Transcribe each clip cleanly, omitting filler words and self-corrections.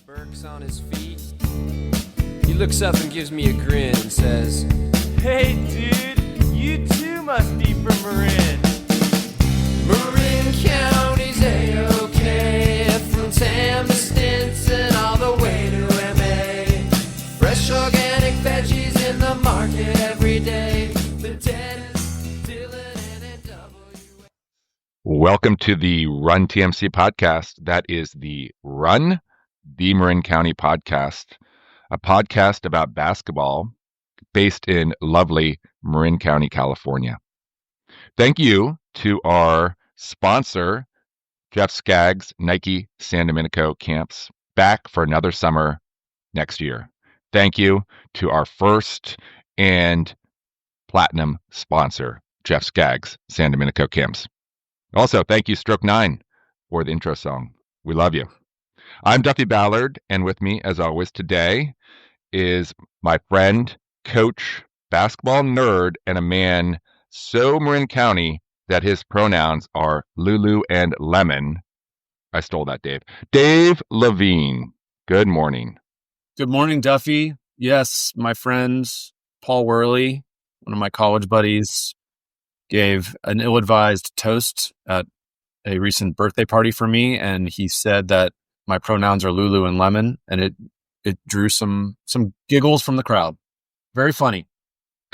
Burke's on his feet. He looks up and gives me a grin and says, "Hey dude, you too must be from Marin." Marin County's A-OK, from Tam to Stinson all the way to MA. Fresh organic veggies in the market every day. The Dennis, Dylan, and NWA. Welcome to the Run TMC Podcast. That is the Run the Marin County Podcast, a podcast about basketball based in lovely Marin County, California. Thank you to our sponsor, Jeff Skaggs, Nike San Domenico Camps, back for another summer next year. Thank you to our first and platinum sponsor, Jeff Skaggs, San Domenico Camps. Also, thank you, Stroke 9, for the intro song. We love you. I'm Duffy Ballard, and with me, as always, today is my friend, coach, basketball nerd, and a man so Marin County that his pronouns are Lulu and Lemon. I stole that, Dave. Dave Levine. Good morning. Good morning, Duffy. Yes, my friend Paul Worley, one of my college buddies, gave an ill-advised toast at a recent birthday party for me, and he said that my pronouns are Lulu and Lemon, and it drew some giggles from the crowd. Very funny.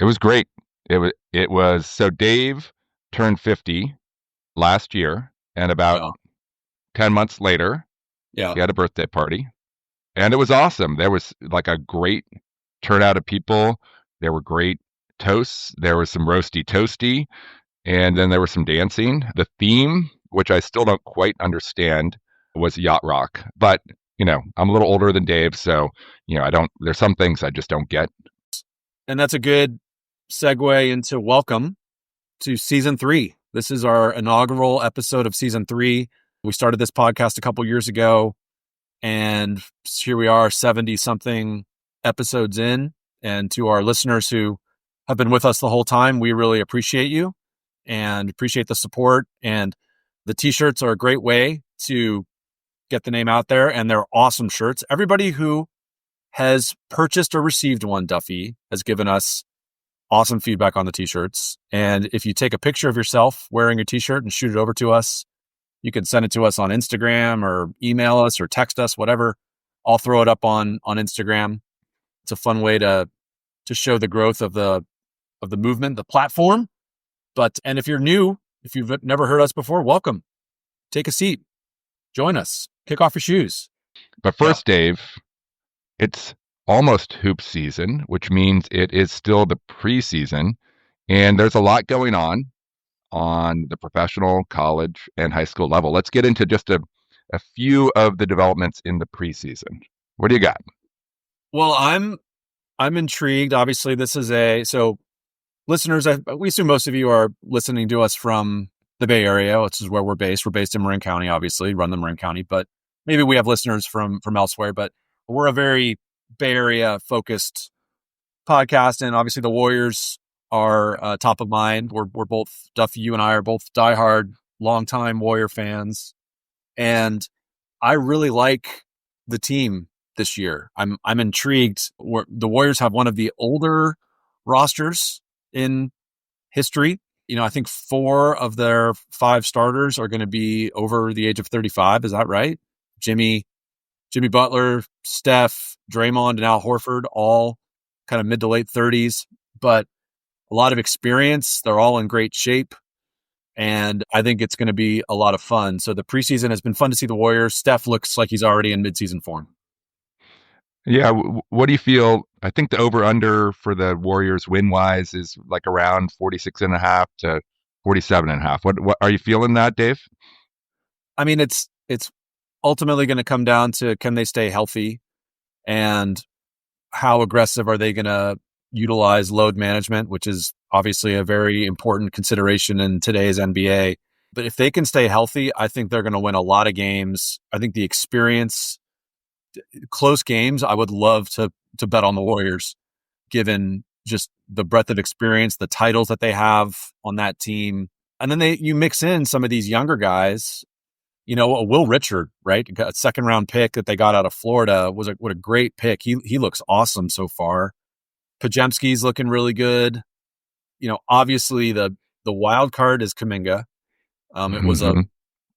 It was great. It was so Dave turned 50 last year, and about 10 months later, he had a birthday party, and it was awesome. There was like a great turnout of people. There were great toasts. There was some roasty toasty, and then there was some dancing. The theme, which I still don't quite understand, was yacht rock. But, I'm a little older than Dave, so, there's some things I just don't get. And that's a good segue into welcome to season 3. This is our inaugural episode of season 3. We started this podcast a couple years ago, and here we are 70-something episodes in. And to our listeners who have been with us the whole time, we really appreciate you and appreciate the support. And the t-shirts are a great way to get the name out there, and they're awesome shirts. Everybody who has purchased or received one, Duffy, has given us awesome feedback on the t-shirts. And if you take a picture of yourself wearing a t-shirt and shoot it over to us, you can send it to us on Instagram or email us or text us, whatever. I'll throw it up on Instagram. It's a fun way to show the growth of the movement, the platform. And if you're new, if you've never heard us before, welcome. Take a seat. Join us. Kick off your shoes. But first, Dave, it's almost hoop season, which means it is still the preseason, and there's a lot going on the professional, college, and high school level. Let's get into just a few of the developments in the preseason. What do you got? Well, I'm intrigued. Obviously, this is so listeners, we assume most of you are listening to us from the Bay Area, which is where we're based. We're based in Marin County, obviously, run the Marin County, but maybe we have listeners from elsewhere. But we're a very Bay Area focused podcast, and obviously the Warriors are top of mind. We're both, Duffy, you and I are both diehard, longtime Warrior fans, and I really like the team this year. I'm intrigued. The Warriors have one of the older rosters in history. I think 4 of their 5 starters are going to be over the age of 35. Is that right? Jimmy Butler, Steph, Draymond, and Al Horford, all kind of mid to late 30s, but a lot of experience. They're all in great shape, and I think it's going to be a lot of fun. So the preseason has been fun to see the Warriors. Steph looks like he's already in midseason form. Yeah, what do you feel? I think the over-under for the Warriors win-wise is like around 46.5 to 47.5. What are you feeling that, Dave? I mean, it's ultimately going to come down to, can they stay healthy, and how aggressive are they going to utilize load management, which is obviously a very important consideration in today's NBA. But if they can stay healthy, I think they're going to win a lot of games. I think the experience, close games, I would love to bet on the Warriors, given just the breadth of experience, the titles that they have on that team. And then you mix in some of these younger guys A Will Richard, right? A second round pick that they got out of Florida what a great pick. He looks awesome so far. Pajemski's looking really good. Obviously the wild card is Kuminga. It was a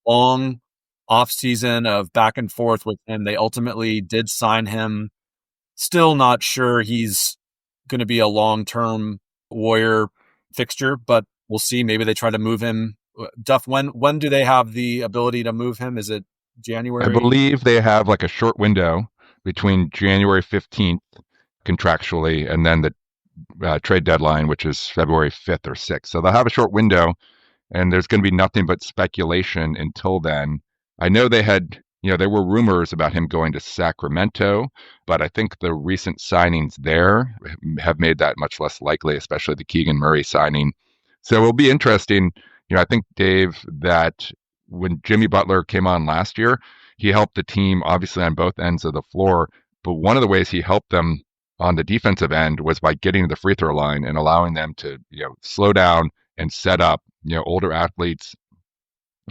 long off season of back and forth with him. They ultimately did sign him. Still not sure he's going to be a long-term Warrior fixture, but we'll see. Maybe they try to move him. Duff, when do they have the ability to move him? Is it January? I believe they have like a short window between January 15th contractually and then the trade deadline, which is February 5th or 6th. So they'll have a short window, and there's going to be nothing but speculation until then. I know there were rumors about him going to Sacramento, but I think the recent signings there have made that much less likely, especially the Keegan Murray signing. So it'll be interesting. I think, Dave, that when Jimmy Butler came on last year, he helped the team obviously on both ends of the floor. But one of the ways he helped them on the defensive end was by getting to the free throw line and allowing them to, slow down and set up, older athletes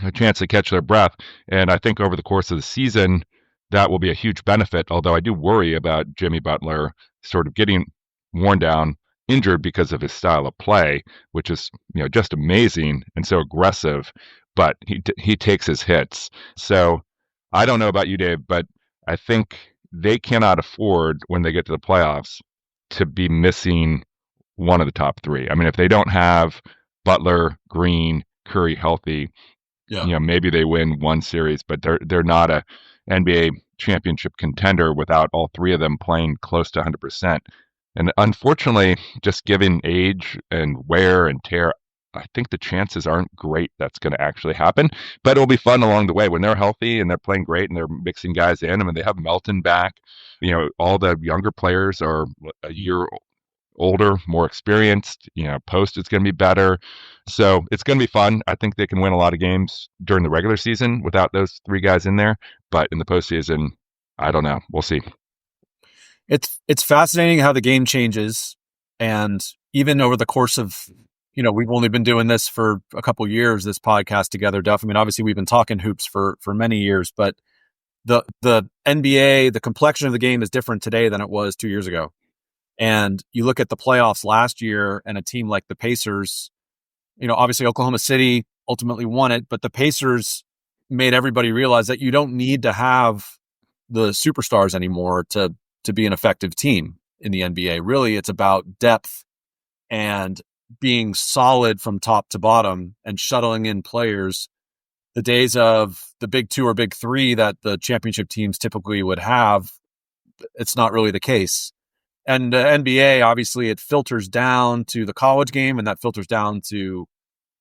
a chance to catch their breath. And I think over the course of the season, that will be a huge benefit. Although I do worry about Jimmy Butler sort of getting worn down, injured because of his style of play, which is, just amazing and so aggressive, but he takes his hits. So I don't know about you, Dave, but I think they cannot afford when they get to the playoffs to be missing one of the top three. I mean, if they don't have Butler, Green, Curry healthy, maybe they win one series, but they're not a NBA championship contender without all three of them playing close to 100%. And unfortunately, just given age and wear and tear, I think the chances aren't great that's going to actually happen. But it'll be fun along the way when they're healthy and they're playing great and they're mixing guys in. I mean, they have Melton back. All the younger players are a year older, more experienced. Post is going to be better. So it's going to be fun. I think they can win a lot of games during the regular season without those three guys in there. But in the postseason, I don't know. We'll see. It's fascinating how the game changes, and even over the course of, we've only been doing this for a couple of years, this podcast together, Duff. I mean, obviously we've been talking hoops for many years, but the NBA, the complexion of the game is different today than it was 2 years ago. And you look at the playoffs last year and a team like the Pacers, obviously Oklahoma City ultimately won it, but the Pacers made everybody realize that you don't need to have the superstars anymore to be an effective team in the NBA. Really, it's about depth and being solid from top to bottom and shuttling in players. The days of the big two or big three that the championship teams typically would have, it's not really the case. And the NBA, obviously, it filters down to the college game, and that filters down to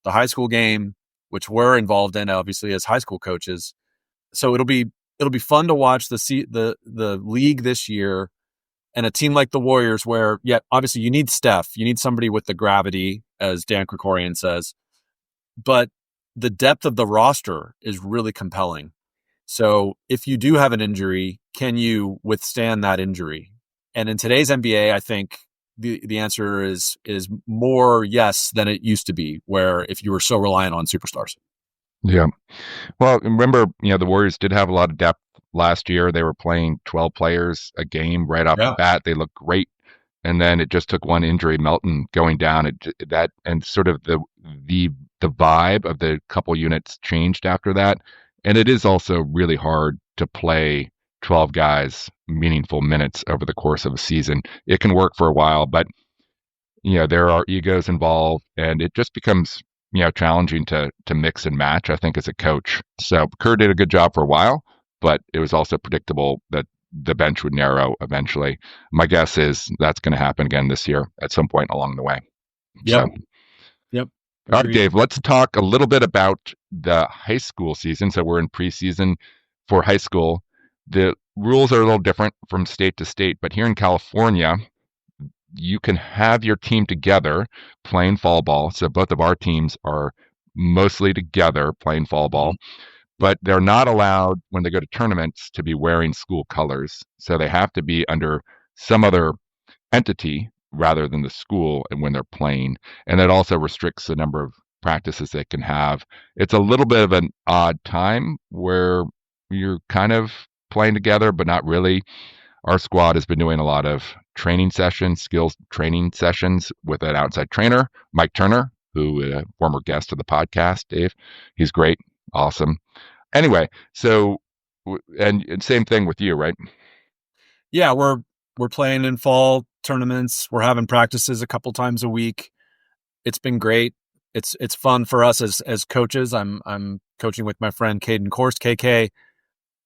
the high school game, which we're involved in, obviously, as high school coaches. So it'll be fun to watch the league this year, and a team like the Warriors, where, obviously you need Steph, you need somebody with the gravity, as Dan Krikorian says, but the depth of the roster is really compelling. So if you do have an injury, can you withstand that injury? And in today's NBA, I think the answer is more yes than it used to be, where if you were so reliant on superstars. Yeah. Well, remember, the Warriors did have a lot of depth last year. They were playing 12 players a game right off the bat. They looked great. And then it just took one injury, Melton going down. And sort of the vibe of the couple units changed after that. And it is also really hard to play 12 guys meaningful minutes over the course of a season. It can work for a while, but there are egos involved, and it just becomes challenging to mix and match, I think, as a coach. So Kerr did a good job for a while, but it was also predictable that the bench would narrow eventually. My guess is that's going to happen again this year at some point along the way. Yep. All right, Dave, let's talk a little bit about the high school season. So we're in preseason for high school. The rules are a little different from state to state, but here in California, you can have your team together playing fall ball. So both of our teams are mostly together playing fall ball, but they're not allowed when they go to tournaments to be wearing school colors. So they have to be under some other entity rather than the school and when they're playing. And that also restricts the number of practices they can have. It's a little bit of an odd time where you're kind of playing together, but not really. Our squad has been doing a lot of training sessions, skills training sessions with an outside trainer, Mike Turner, who former guest of the podcast, Dave. He's great, awesome. Anyway, so and same thing with you, right? Yeah, we're playing in fall tournaments. We're having practices a couple times a week. It's been great. It's fun for us as coaches. I'm coaching with my friend Caden Korst, KK,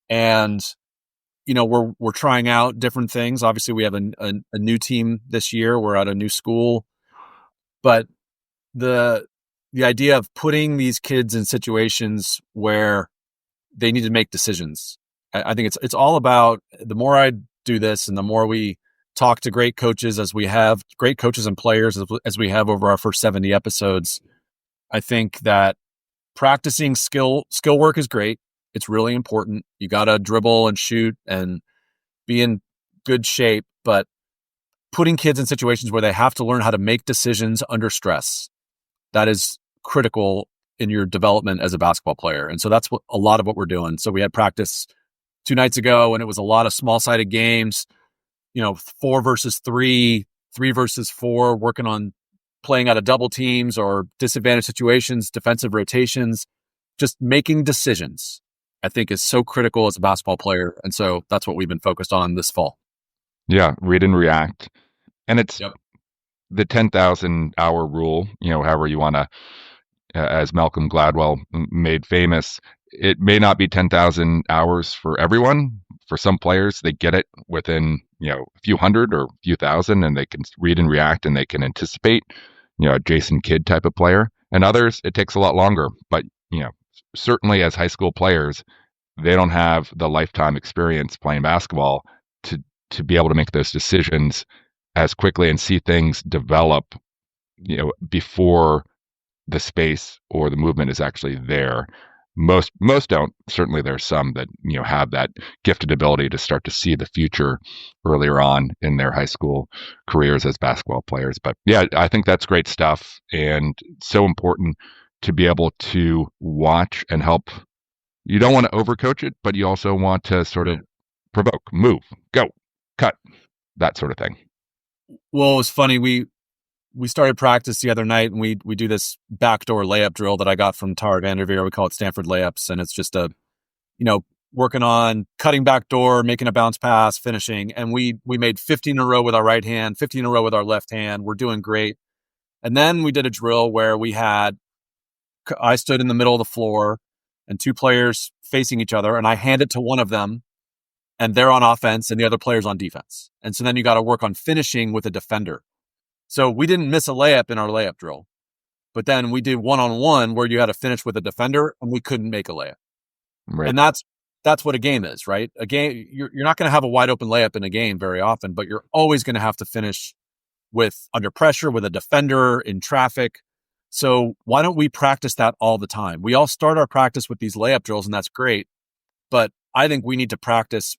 and we're trying out different things. Obviously, we have a new team this year. We're at a new school, but the idea of putting these kids in situations where they need to make decisions. I think it's all about, the more I do this and the more we talk to great coaches, as we have great coaches and players as we have over our first 70 episodes, I think that practicing skill work is great. It's really important. You got to dribble and shoot and be in good shape, but putting kids in situations where they have to learn how to make decisions under stress, that is critical in your development as a basketball player. And so that's a lot of what we're doing. So we had practice 2 nights ago, and it was a lot of small-sided games, 4 versus 3, 3 versus 4, working on playing out of double teams or disadvantaged situations, defensive rotations, just making decisions, I think, is so critical as a basketball player. And so that's what we've been focused on this fall. Yeah, read and react. And it's the 10,000 hour rule, however you want to, as Malcolm Gladwell made famous, it may not be 10,000 hours for everyone. For some players, they get it within, a few hundred or a few thousand, and they can read and react and they can anticipate, a Jason Kidd type of player. And others, it takes a lot longer. But, certainly as high school players, they don't have the lifetime experience playing basketball to be able to make those decisions as quickly and see things develop, before the space or the movement is actually there. Most don't. Certainly there's some that, have that gifted ability to start to see the future earlier on in their high school careers as basketball players. But yeah, I think that's great stuff, and so important to be able to watch and help. You don't want to overcoach it, but you also want to sort of provoke, move, go, cut, that sort of thing. Well, it was funny. We started practice the other night, and we do this backdoor layup drill that I got from Tara Vanderveer. We call it Stanford layups, and it's just working on cutting backdoor, making a bounce pass, finishing. And we made 15 in a row with our right hand, 15 in a row with our left hand. We're doing great. And then we did a drill where I stood in the middle of the floor and 2 players facing each other, and I hand it to one of them, and they're on offense and the other player's on defense. And so then you got to work on finishing with a defender. So we didn't miss a layup in our layup drill, but then we did 1-on-1 where you had to finish with a defender, and we couldn't make a layup. Right. And that's what a game is, right? A game, you're not going to have a wide open layup in a game very often, but you're always going to have to finish with under pressure, with a defender, in traffic. So why don't we practice that all the time? We all start our practice with these layup drills, and that's great. But I think we need to practice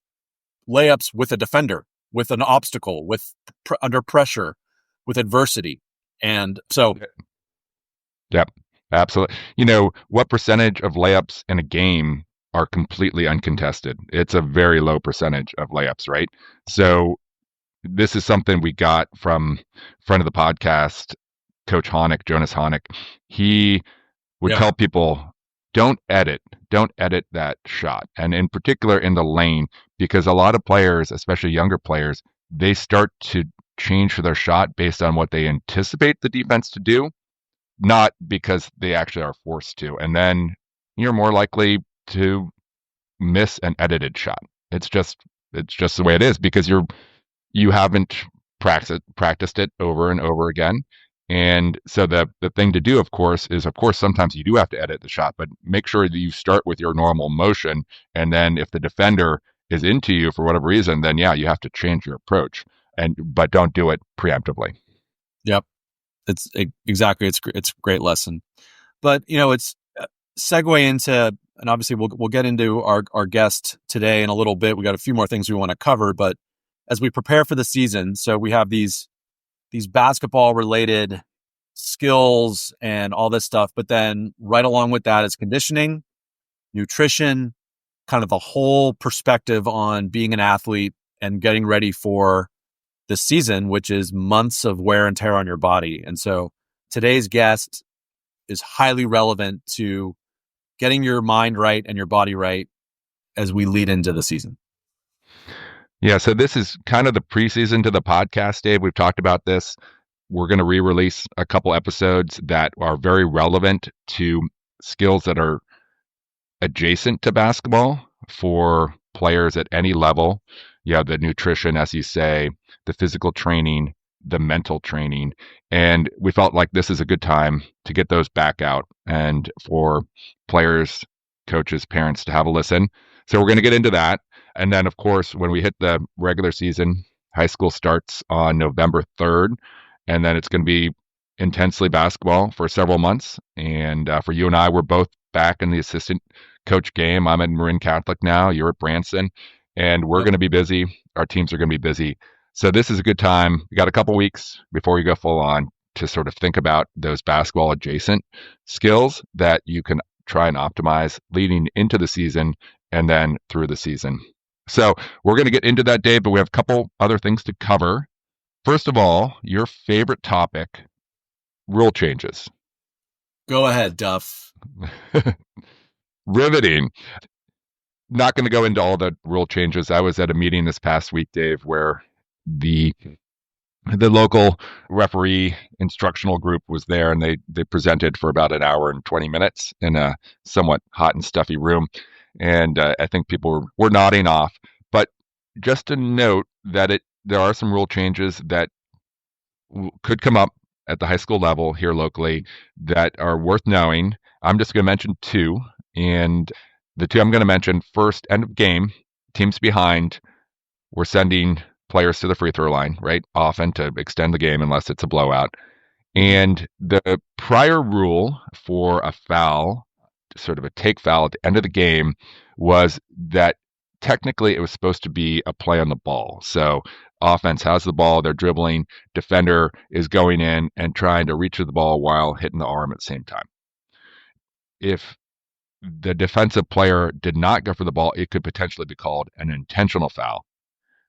layups with a defender, with an obstacle, with under pressure, with adversity. And so. Yep, absolutely. What percentage of layups in a game are completely uncontested? It's a very low percentage of layups, right? So this is something we got from friend of the podcast, Coach Honick, Jonas Honick. He would tell people, don't edit that shot. And in particular in the lane, because a lot of players, especially younger players, they start to change for their shot based on what they anticipate the defense to do, not because they actually are forced to. And then you're more likely to miss an edited shot. It's just the way it is, because you haven't practiced it over and over again. And so the thing to do, of course, sometimes you do have to edit the shot, but make sure that you start with your normal motion. And then if the defender is into you for whatever reason, then you have to change your approach, but don't do it preemptively. Yep. It's exactly, it's a great lesson. But, it's segue into, and obviously we'll get into our guest today in a little bit. We got a few more things we want to cover, but as we prepare for the season, so we have these basketball related skills and all this stuff. But then right along with that is conditioning, nutrition, kind of the whole perspective on being an athlete and getting ready for the season, which is months of wear and tear on your body. And so today's guest is highly relevant to getting your mind right and your body right as we lead into the season. Yeah, so this is kind of the preseason to the podcast, Dave. We've talked about this. We're going to re-release a couple episodes that are very relevant to skills that are adjacent to basketball for players at any level. You have the nutrition, as you say, the physical training, the mental training. And we felt like this is a good time to get those back out and for players, coaches, parents to have a listen. So we're going to get into that. And then, of course, when we hit the regular season, high school starts on November 3rd. And then it's going to be intensely basketball for several months. And for you and I, we're both back in the assistant coach game. I'm at Marin Catholic now. You're at Branson. And we're going to be busy. Our teams are going to be busy. So this is a good time. You got a couple weeks before you go full on to sort of think about those basketball adjacent skills that you can try and optimize leading into the season and then through the season. So we're going to get into that, Dave, but we have a couple other things to cover. First of all, your favorite topic, rule changes. Go ahead, Duff. Riveting. Not going to go into all the rule changes. I was at a meeting this past week, Dave, where the local referee instructional group was there, and they presented for about an hour and 20 minutes in a somewhat hot and stuffy room. And I think people were nodding off. But just to note that there are some rule changes that could come up at the high school level here locally that are worth knowing. I'm just going to mention two. And the two I'm going to mention, first, end of game, teams behind, we're sending players to the free throw line, right? Often to extend the game unless it's a blowout. And the prior rule for a foul, sort of a take foul at the end of the game, was that technically it was supposed to be a play on the ball. So offense has the ball, they're dribbling, defender is going in and trying to reach for the ball while hitting the arm at the same time. If the defensive player did not go for the ball, it could potentially be called an intentional foul.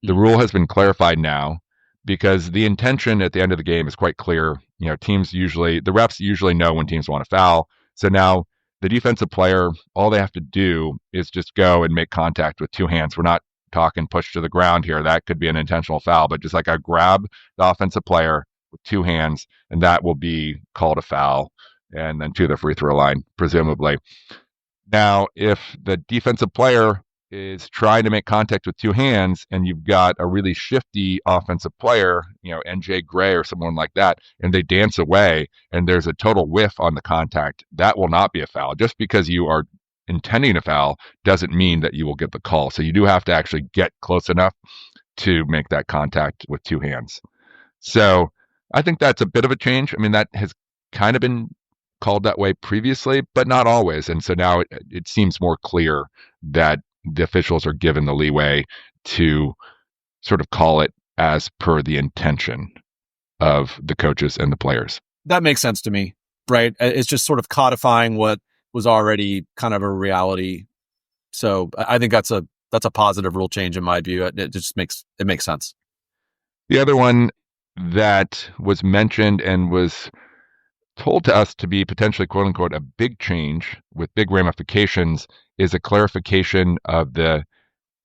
The rule has been clarified now because the intention at the end of the game is quite clear. You know, the refs usually know when teams want to foul. So now the defensive player, all they have to do is just go and make contact with two hands. We're not talking push to the ground here. That could be an intentional foul, but just like I grab the offensive player with two hands, and that will be called a foul, and then to the free throw line, presumably. Now, if the defensive player is trying to make contact with two hands and you've got a really shifty offensive player, NJ Gray or someone like that, and they dance away and there's a total whiff on the contact, that will not be a foul. Just because you are intending a foul doesn't mean that you will get the call. So you do have to actually get close enough to make that contact with two hands. So I think that's a bit of a change. I mean, that has kind of been called that way previously, but not always. And so now it seems more clear that the officials are given the leeway to sort of call it as per the intention of the coaches and the players. That makes sense to me, right? It's just sort of codifying what was already kind of a reality. So I think that's a positive rule change in my view. It just makes sense. The other one that was mentioned and was told to us to be potentially, quote unquote, a big change with big ramifications is a clarification of the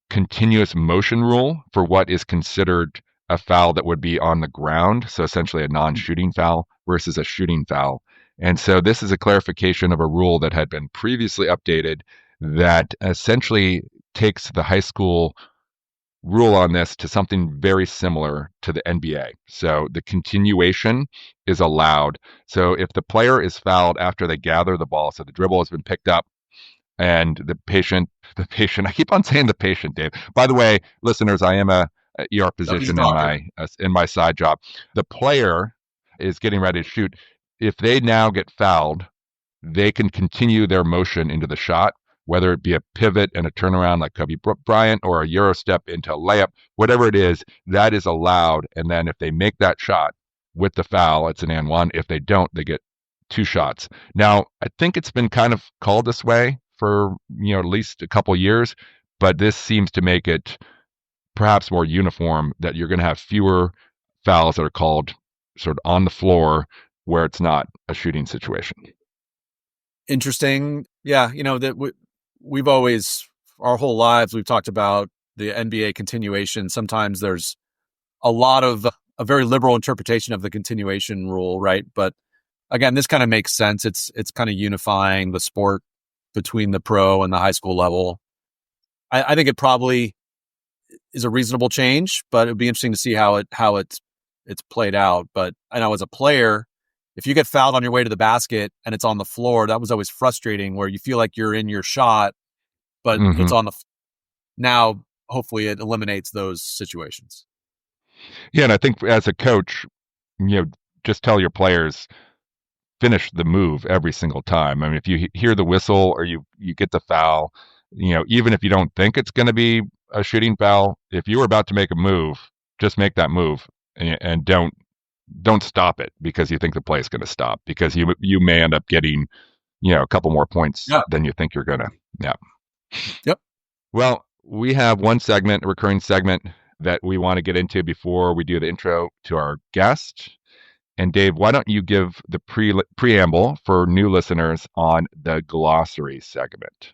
continuous motion rule for what is considered a foul that would be on the ground. So essentially a non-shooting foul versus a shooting foul. And so this is a clarification of a rule that had been previously updated that essentially takes the high school rule on this to something very similar to the NBA. So the continuation is allowed. So if the player is fouled after they gather the ball, so the dribble has been picked up and the patient, I keep on saying the patient, Dave. By the way, listeners, I am a ER physician in my side job. The player is getting ready to shoot. If they now get fouled, they can continue their motion into the shot, whether it be a pivot and a turnaround like Kobe Bryant or a Euro step into a layup, whatever it is, that is allowed. And then if they make that shot, with the foul, it's an and one. If they don't, they get 2 shots. Now, I think it's been kind of called this way for, at least a couple years, but this seems to make it perhaps more uniform that you're going to have fewer fouls that are called sort of on the floor where it's not a shooting situation. Interesting. Yeah. That we've always, our whole lives, we've talked about the NBA continuation. Sometimes there's a very liberal interpretation of the continuation rule, right? But again, this kind of makes sense. It's kind of unifying the sport between the pro and the high school level. I think it probably is a reasonable change, but it'd be interesting to see how it's played out. But I know as a player, if you get fouled on your way to the basket and it's on the floor, that was always frustrating, where you feel like you're in your shot, but it's on the now. Hopefully, it eliminates those situations. Yeah, and I think as a coach, just tell your players, finish the move every single time. I mean, if you hear the whistle or you get the foul, even if you don't think it's going to be a shooting foul, if you were about to make a move, just make that move and don't stop it because you think the play is going to stop, because you may end up getting, a couple more points than you think you're going to. Yeah. Yep. Well, we have one segment, a recurring segment that we want to get into before we do the intro to our guest. And Dave, why don't you give the preamble for new listeners on the glossary segment?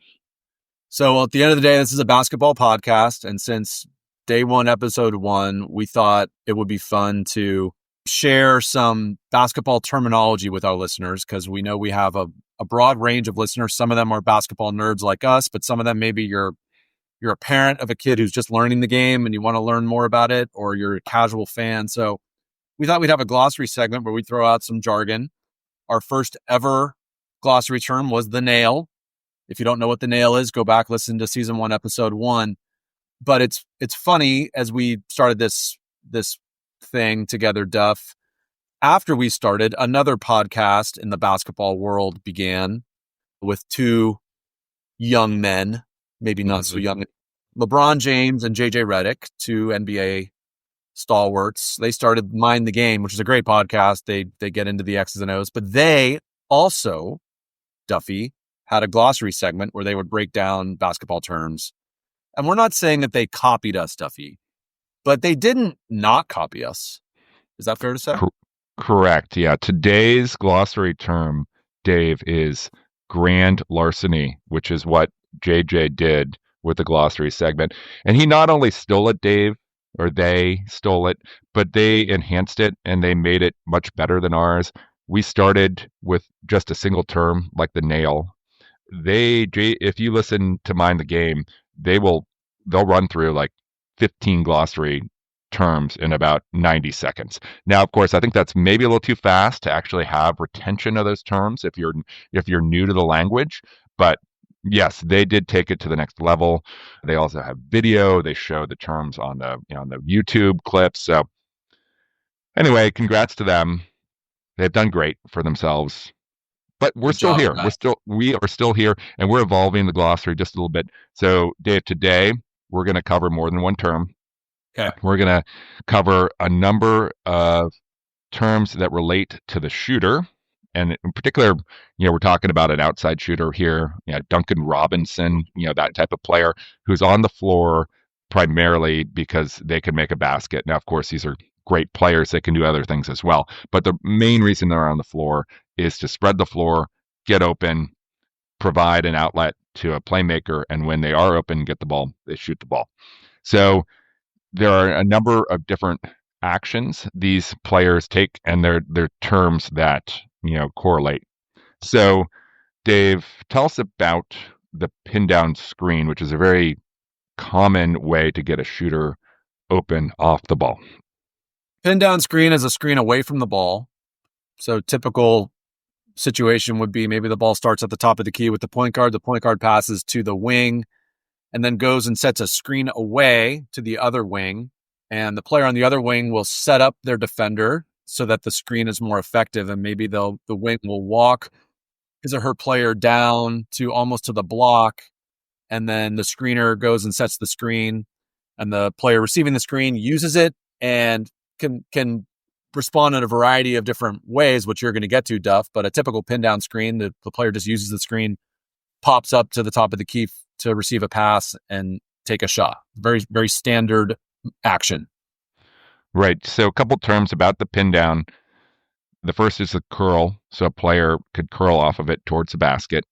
So at the end of the day, this is a basketball podcast. And since day one, episode 1, we thought it would be fun to share some basketball terminology with our listeners, because we know we have a broad range of listeners. Some of them are basketball nerds like us, but some of them maybe you're a parent of a kid who's just learning the game and you want to learn more about it, or you're a casual fan. So we thought we'd have a glossary segment where we throw out some jargon. Our first ever glossary term was the nail. If you don't know what the nail is, go back, listen to season 1, episode 1. But it's funny, as we started this thing together, Duff, after we started, another podcast in the basketball world began with 2 young men, maybe not so young, LeBron James and JJ Redick, 2 NBA stalwarts. They started Mind the Game, which is a great podcast. They get into the X's and O's, but they also, Duffy, had a glossary segment where they would break down basketball terms. And we're not saying that they copied us, Duffy, but they didn't not copy us. Is that fair to say? Correct. Yeah. Today's glossary term, Dave, is grand larceny, which is what JJ did with the glossary segment. And he not only stole it, Dave, or they stole it, but they enhanced it and they made it much better than ours. We started with just a single term like the nail. If you listen to Mind the Game, they'll run through like 15 glossary terms in about 90 seconds. Now, of course, I think that's maybe a little too fast to actually have retention of those terms if you're new to the language, but yes, they did take it to the next level. They also have video. They show the terms on the YouTube clips. So anyway, congrats to them. They've done great for themselves. But we're still here. We are still here, and we're evolving the glossary just a little bit. So, Dave, today we're going to cover more than one term. Okay. We're going to cover a number of terms that relate to the shooter. And in particular, we're talking about an outside shooter here, Duncan Robinson, that type of player who's on the floor primarily because they can make a basket. Now, of course, these are great players. They can do other things as well. But the main reason they're on the floor is to spread the floor, get open, provide an outlet to a playmaker. And when they are open, get the ball, they shoot the ball. So there are a number of different actions these players take, and they're terms that correlate. So, Dave, tell us about the pin down screen, which is a very common way to get a shooter open off the ball. Pin down screen is a screen away from the ball. So typical situation would be maybe the ball starts at the top of the key with the point guard. The point guard passes to the wing and then goes and sets a screen away to the other wing. And the player on the other wing will set up their defender so that the screen is more effective. And maybe the wing will walk his or her player down to almost to the block. And then the screener goes and sets the screen. And the player receiving the screen uses it and can respond in a variety of different ways, which you're going to get to, Duff. But a typical pin down screen, the player just uses the screen, pops up to the top of the key to receive a pass and take a shot. Very, very standard action. Right. So a couple terms about the pin down. The first is the curl. So a player could curl off of it towards the basket.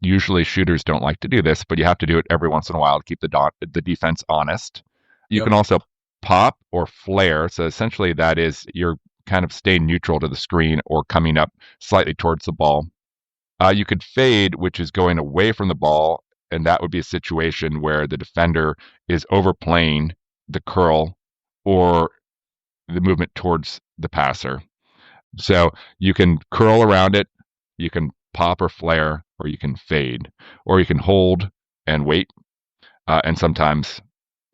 Usually shooters don't like to do this, but you have to do it every once in a while to keep the defense honest. You can also pop or flare. So essentially that is you're kind of staying neutral to the screen or coming up slightly towards the ball. You could fade, which is going away from the ball, and that would be a situation where the defender is overplaying the curl or the movement towards the passer. So you can curl around it, you can pop or flare, or you can fade, or you can hold and wait, and sometimes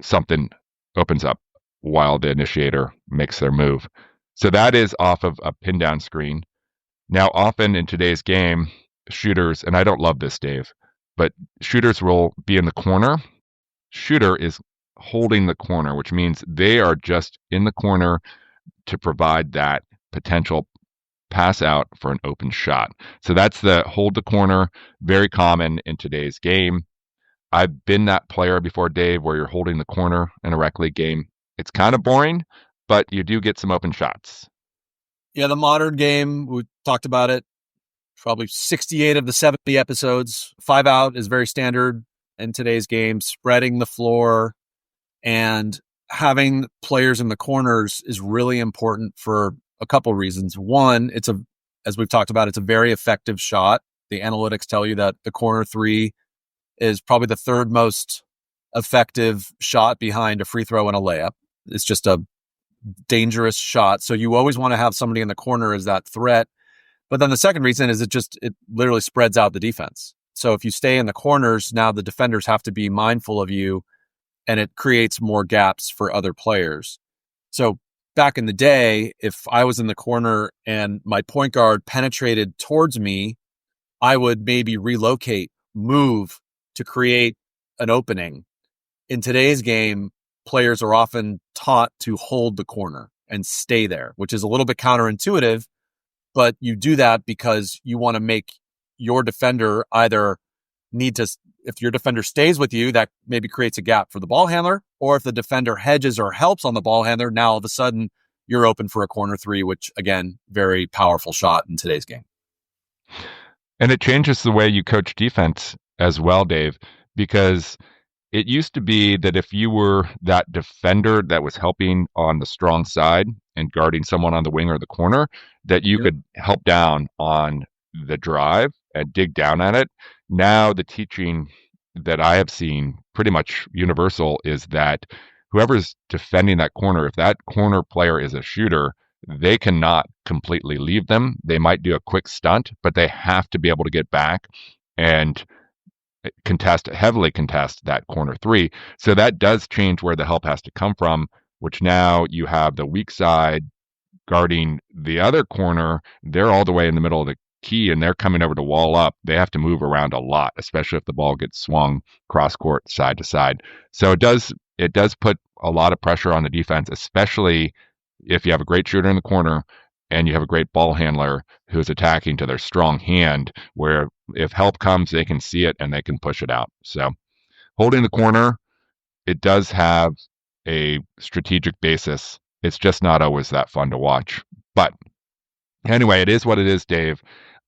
something opens up while the initiator makes their move. So that is off of a pin down screen. Now, often in today's game, shooters, and I don't love this, Dave, but shooters will be in the corner. Shooter is holding the corner, which means they are just in the corner to provide that potential pass out for an open shot. So that's the hold the corner, very common in today's game. I've been that player before, Dave, where you're holding the corner in a rec league game. It's kind of boring, but you do get some open shots. Yeah, the modern game, we talked about it, probably 68 of the 70 episodes. 5 out is very standard in today's game. Spreading the floor and having players in the corners is really important for a couple reasons. One, as we've talked about, it's a very effective shot. The analytics tell you that the corner three is probably the third most effective shot behind a free throw and a layup. It's just a dangerous shot. So you always want to have somebody in the corner as that threat. But then the second reason is it literally spreads out the defense. So if you stay in the corners, now the defenders have to be mindful of you, and it creates more gaps for other players. So back in the day, if I was in the corner and my point guard penetrated towards me, I would maybe relocate, move to create an opening. In today's game, players are often taught to hold the corner and stay there, which is a little bit counterintuitive, but you do that because you want to make your defender either need to, if your defender stays with you, that maybe creates a gap for the ball handler, or if the defender hedges or helps on the ball handler, now all of a sudden you're open for a corner three, which again, very powerful shot in today's game. And it changes the way you coach defense as well, Dave, because it used to be that if you were that defender that was helping on the strong side and guarding someone on the wing or the corner, that you could help down on the drive and dig down at it. Now the teaching that I have seen pretty much universal is that whoever's defending that corner, if that corner player is a shooter, they cannot completely leave them. They might do a quick stunt, but they have to be able to get back and heavily contest that corner three. So that does change where the help has to come from, which now you have the weak side guarding the other corner. They're all the way in the middle of the key and they're coming over to wall up. They have to move around a lot, especially if the ball gets swung cross court side to side. So it does put a lot of pressure on the defense, especially if you have a great shooter in the corner and you have a great ball handler who's attacking to their strong hand, where if help comes, they can see it and they can push it out. So holding the corner, it does have a strategic basis. It's just not always that fun to watch. But anyway, it is what it is, Dave.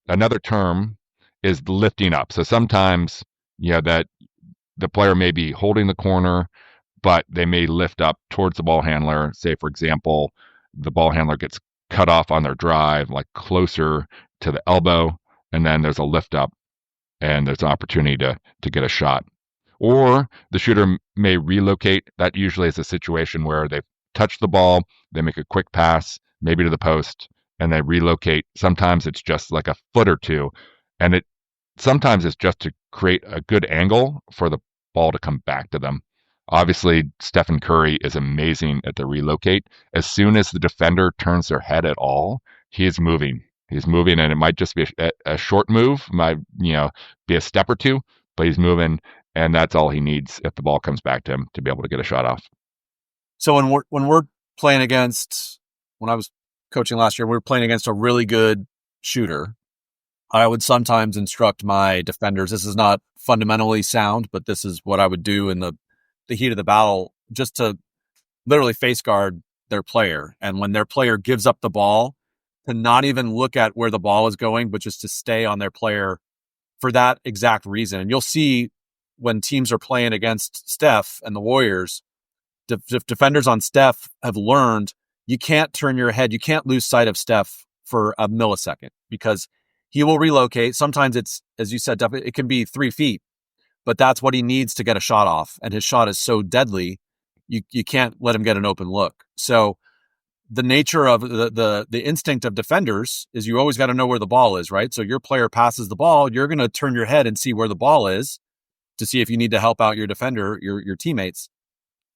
Another term is lifting up. So sometimes, that the player may be holding the corner, but they may lift up towards the ball handler. Say, for example, the ball handler gets cut off on their drive, like closer to the elbow, and then there's a lift up and there's an opportunity to get a shot. Or the shooter may relocate. That usually is a situation where they've touched the ball, they make a quick pass, maybe to the post, and they relocate. Sometimes it's just like a foot or two, and sometimes it's just to create a good angle for the ball to come back to them. Obviously, Stephen Curry is amazing at the relocate. As soon as the defender turns their head at all, he's moving. He's moving, and it might just be a short move, might be a step or two, but he's moving, and that's all he needs if the ball comes back to him to be able to get a shot off. So when we're playing against, when I was coaching last year, we were playing against a really good shooter. I would sometimes instruct my defenders. This is not fundamentally sound, but this is what I would do in the heat of the battle, just to literally face guard their player. And when their player gives up the ball, to not even look at where the ball is going, but just to stay on their player for that exact reason. And you'll see when teams are playing against Steph and the Warriors, defenders on Steph have learned you can't turn your head. You can't lose sight of Steph for a millisecond because he will relocate. Sometimes it's, as you said, Duffy, it can be 3 feet, but that's what he needs to get a shot off. And his shot is so deadly, you can't let him get an open look. So the nature of the instinct of defenders is you always got to know where the ball is, right? So your player passes the ball, you're going to turn your head and see where the ball is to see if you need to help out your defender, your teammates.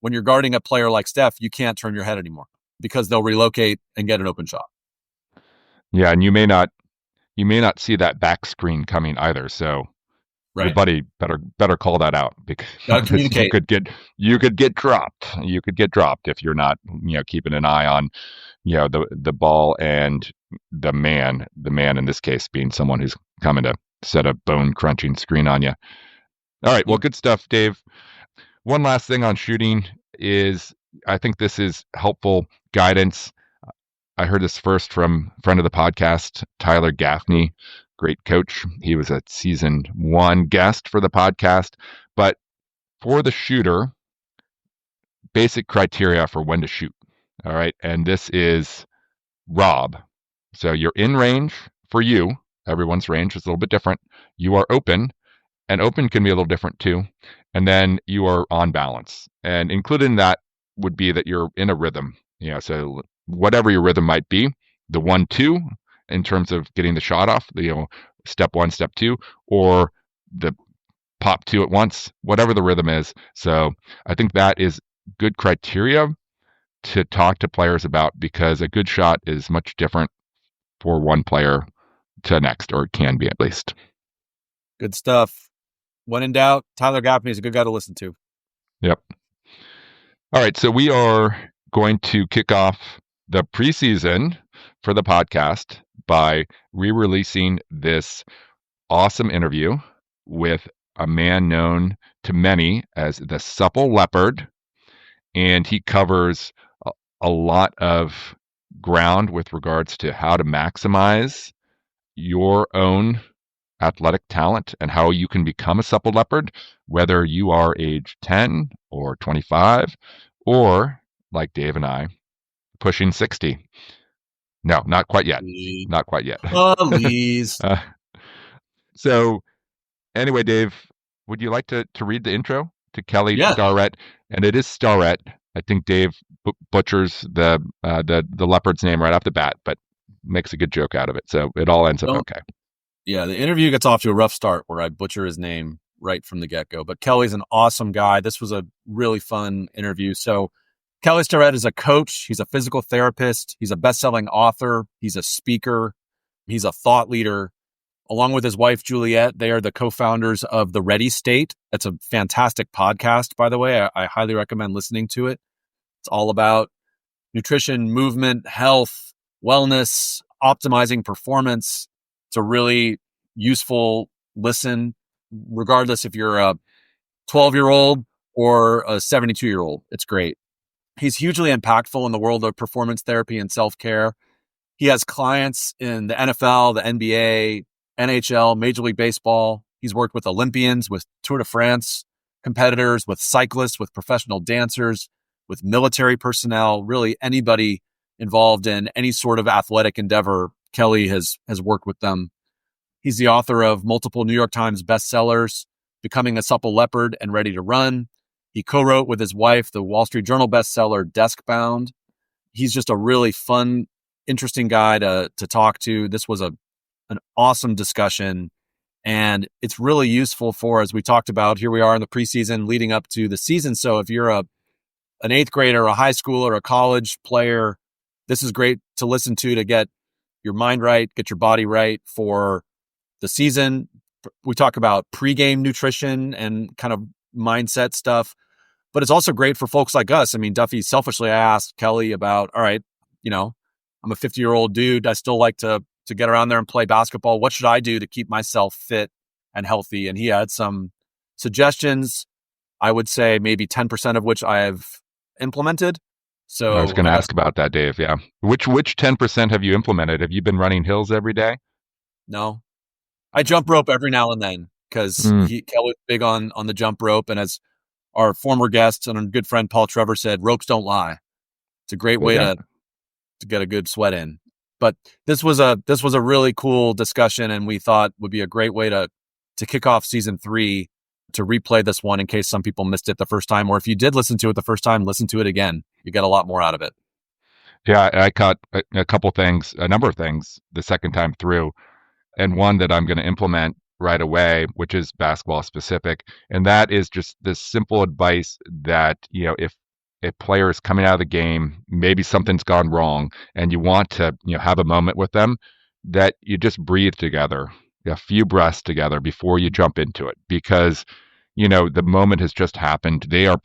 When you're guarding a player like Steph, you can't turn your head anymore because they'll relocate and get an open shot. Yeah, and you may not see that back screen coming either. So your buddy better call that out because you could get dropped. You could get dropped if you're not, keeping an eye on, the ball and the man in this case being someone who's coming to set a bone crunching screen on you. All right. Well, good stuff, Dave. One last thing on shooting is I think this is helpful guidance. I heard this first from a friend of the podcast, Tyler Gaffney, great coach. He was a season 1 guest for the podcast. But for the shooter, basic criteria for when to shoot. All right. And this is Rob. So you're in range for you. Everyone's range is a little bit different. You are open, and open can be a little different too. And then you are on balance. And included in that would be that you're in a rhythm. So whatever your rhythm might be, the 1-2 in terms of getting the shot off, step 1, step 2, or the pop 2 at once, whatever the rhythm is. So I think that is good criteria to talk to players about because a good shot is much different for one player to next, or it can be at least. Good stuff. When in doubt, Tyler Gaffney is a good guy to listen to. Yep. All right. So we are going to kick off the preseason for the podcast by re-releasing this awesome interview with a man known to many as the Supple Leopard. And he covers a lot of ground with regards to how to maximize your own athletic talent and how you can become a Supple Leopard, whether you are age 10 or 25 or, like Dave and I, pushing 60. No, not quite yet. Not quite yet. Please. So anyway, Dave, would you like to read the intro to Kelly Starrett? And it is Starrett. I think Dave butchers the leopard's name right off the bat, but makes a good joke out of it. So it all ends up okay. Yeah, the interview gets off to a rough start where I butcher his name right from the get-go. But Kelly's an awesome guy. This was a really fun interview. So Kelly Starrett is a coach. He's a physical therapist. He's a best-selling author. He's a speaker. He's a thought leader. Along with his wife, Juliet, they are the co-founders of The Ready State. That's a fantastic podcast, by the way. I highly recommend listening to it. It's all about nutrition, movement, health, wellness, optimizing performance. It's a really useful listen, regardless if you're a 12-year-old or a 72-year-old. It's great. He's hugely impactful in the world of performance therapy and self-care. He has clients in the NFL, the NBA, NHL, Major League Baseball. He's worked with Olympians, with Tour de France competitors, with cyclists, with professional dancers, with military personnel, really anybody involved in any sort of athletic endeavor. Kelly has worked with them. He's the author of multiple New York Times bestsellers, Becoming a Supple Leopard and Ready to Run. He co-wrote with his wife the Wall Street Journal bestseller, Desk Bound. He's just a really fun, interesting guy to talk to. This was an awesome discussion, and it's really useful for, as we talked about, here we are in the preseason leading up to the season. So if you're an 8th grader, a high schooler, a college player, this is great to listen to get your mind right, get your body right for the season. We talk about pregame nutrition and kind of mindset stuff, but it's also great for folks like us. I mean, Duffy, selfishly, I asked Kelly about, all right, I'm a 50-year-old dude. I still like to get around there and play basketball. What should I do to keep myself fit and healthy? And he had some suggestions. I would say maybe 10% of which I have implemented. So I was going to ask about that, Dave. Yeah. Which 10% have you implemented? Have you been running hills every day? No. I jump rope every now and then because Kelly's big on the jump rope. And as our former guest and our good friend Paul Trevor said, ropes don't lie. It's a great way to get a good sweat in. But this was a really cool discussion, and we thought would be a great way to kick off season 3, to replay this one in case some people missed it the first time, or if you did listen to it the first time, listen to it again. You get a lot more out of it. Yeah, I caught a number of things the second time through, and one that I'm going to implement right away, which is basketball specific, and that is just this simple advice that, if a player is coming out of the game, maybe something's gone wrong, and you want to, have a moment with them, that you just breathe together, a few breaths together before you jump into it, because the moment has just happened. The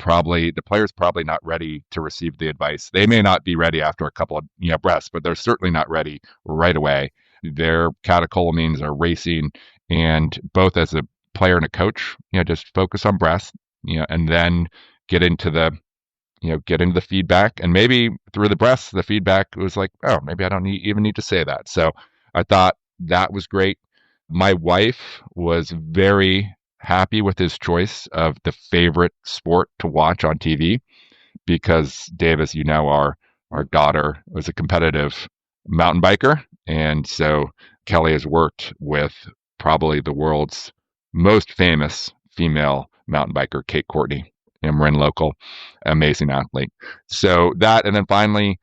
player's probably not ready to receive the advice. They may not be ready after a couple of breaths, but they're certainly not ready right away. Their catecholamines are racing, and both as a player and a coach, just focus on breaths, and then get into the feedback, and maybe through the breaths, the feedback was like, oh, maybe I don't even need to say that. So I thought that was great. My wife was very happy with his choice of the favorite sport to watch on TV, because Dave, as you know, our daughter was a competitive mountain biker. And so Kelly has worked with probably the world's most famous female mountain biker, Kate Courtney, a Marin local, amazing athlete. So that, and then finally,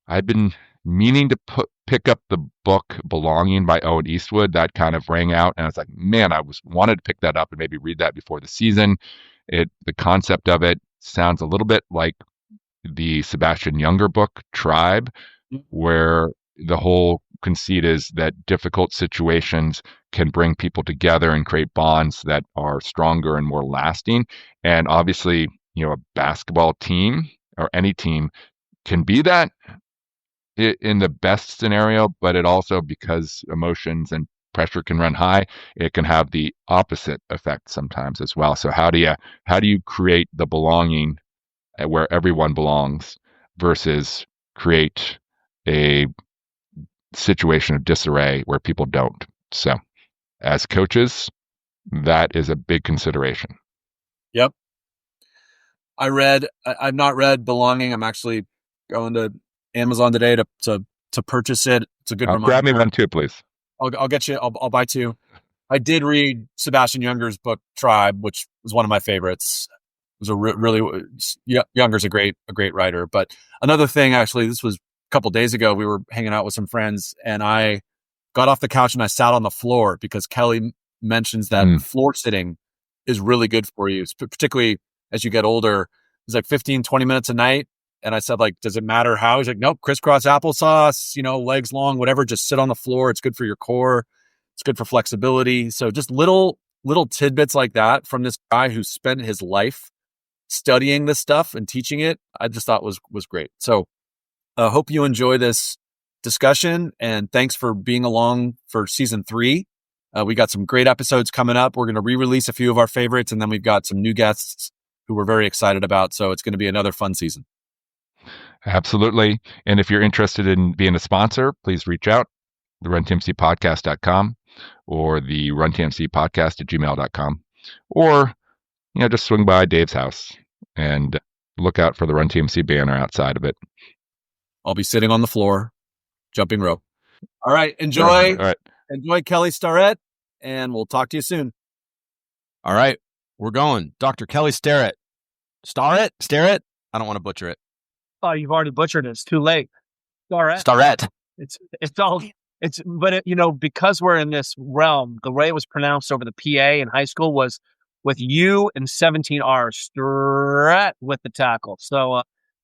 I've been meaning to pick up the book Belonging by Owen Eastwood. That kind of rang out, and I was like, man, wanted to pick that up and maybe read that before the season. The concept of it sounds a little bit like the Sebastian Junger book Tribe, where the whole conceit is that difficult situations can bring people together and create bonds that are stronger and more lasting. And obviously, a basketball team or any team can be that in the best scenario, but it also, because emotions and pressure can run high, it can have the opposite effect sometimes as well. So how do you create the belonging where everyone belongs versus create a situation of disarray where people don't? So as coaches, that is a big consideration. Yep. I've not read Belonging. I'm actually going to Amazon today to purchase it. It's a good reminder. Grab me one too, please. I'll get you. I'll buy 2. I did read Sebastian Junger's book Tribe, which was one of my favorites. It was Junger's a great writer. But another thing, actually, this was a couple days ago. We were hanging out with some friends, and I got off the couch and I sat on the floor because Kelly mentions that floor sitting is really good for you, particularly as you get older. It's like 15, 20 minutes a night. And I said, like, does it matter how? He's like, nope, crisscross applesauce, legs long, whatever, just sit on the floor. It's good for your core. It's good for flexibility. So just little tidbits like that from this guy who spent his life studying this stuff and teaching it, I just thought was great. So I hope you enjoy this discussion, and thanks for being along for season 3. We got some great episodes coming up. We're going to re-release a few of our favorites, and then we've got some new guests who we're very excited about. So it's going to be another fun season. Absolutely. And if you're interested in being a sponsor, please reach out, the runtmcpodcast.com or the runtmcpodcast@gmail.com, or, just swing by Dave's house and look out for the Run TMC banner outside of it. I'll be sitting on the floor, jumping rope. All right. Enjoy Kelly Starrett, and we'll talk to you soon. All right. We're going. Dr. Kelly Starrett. Starrett? I don't want to butcher it. Oh, you've already butchered it. It's too late. Starrett. But because we're in this realm, the way it was pronounced over the PA in high school was with U and 17 R's, Starrett with the tackle. So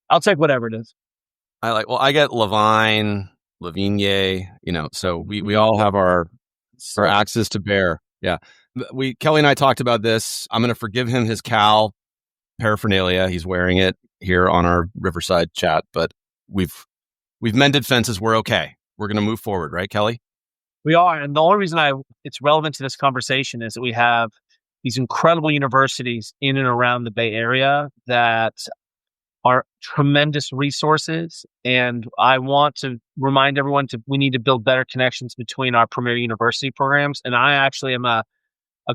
I'll take whatever it is. I get Levine, so we all have our axes to bear. Yeah. Kelly and I talked about this. I'm going to forgive him his Cal paraphernalia. He's wearing it here on our Riverside chat, but we've we've mended fences. We're okay. We're going to move forward, right, Kelly? We are. And the only reason it's relevant to this conversation is that we have these incredible universities in and around the Bay Area that are tremendous resources. And I want to remind everyone we need to build better connections between our premier university programs. And I actually am a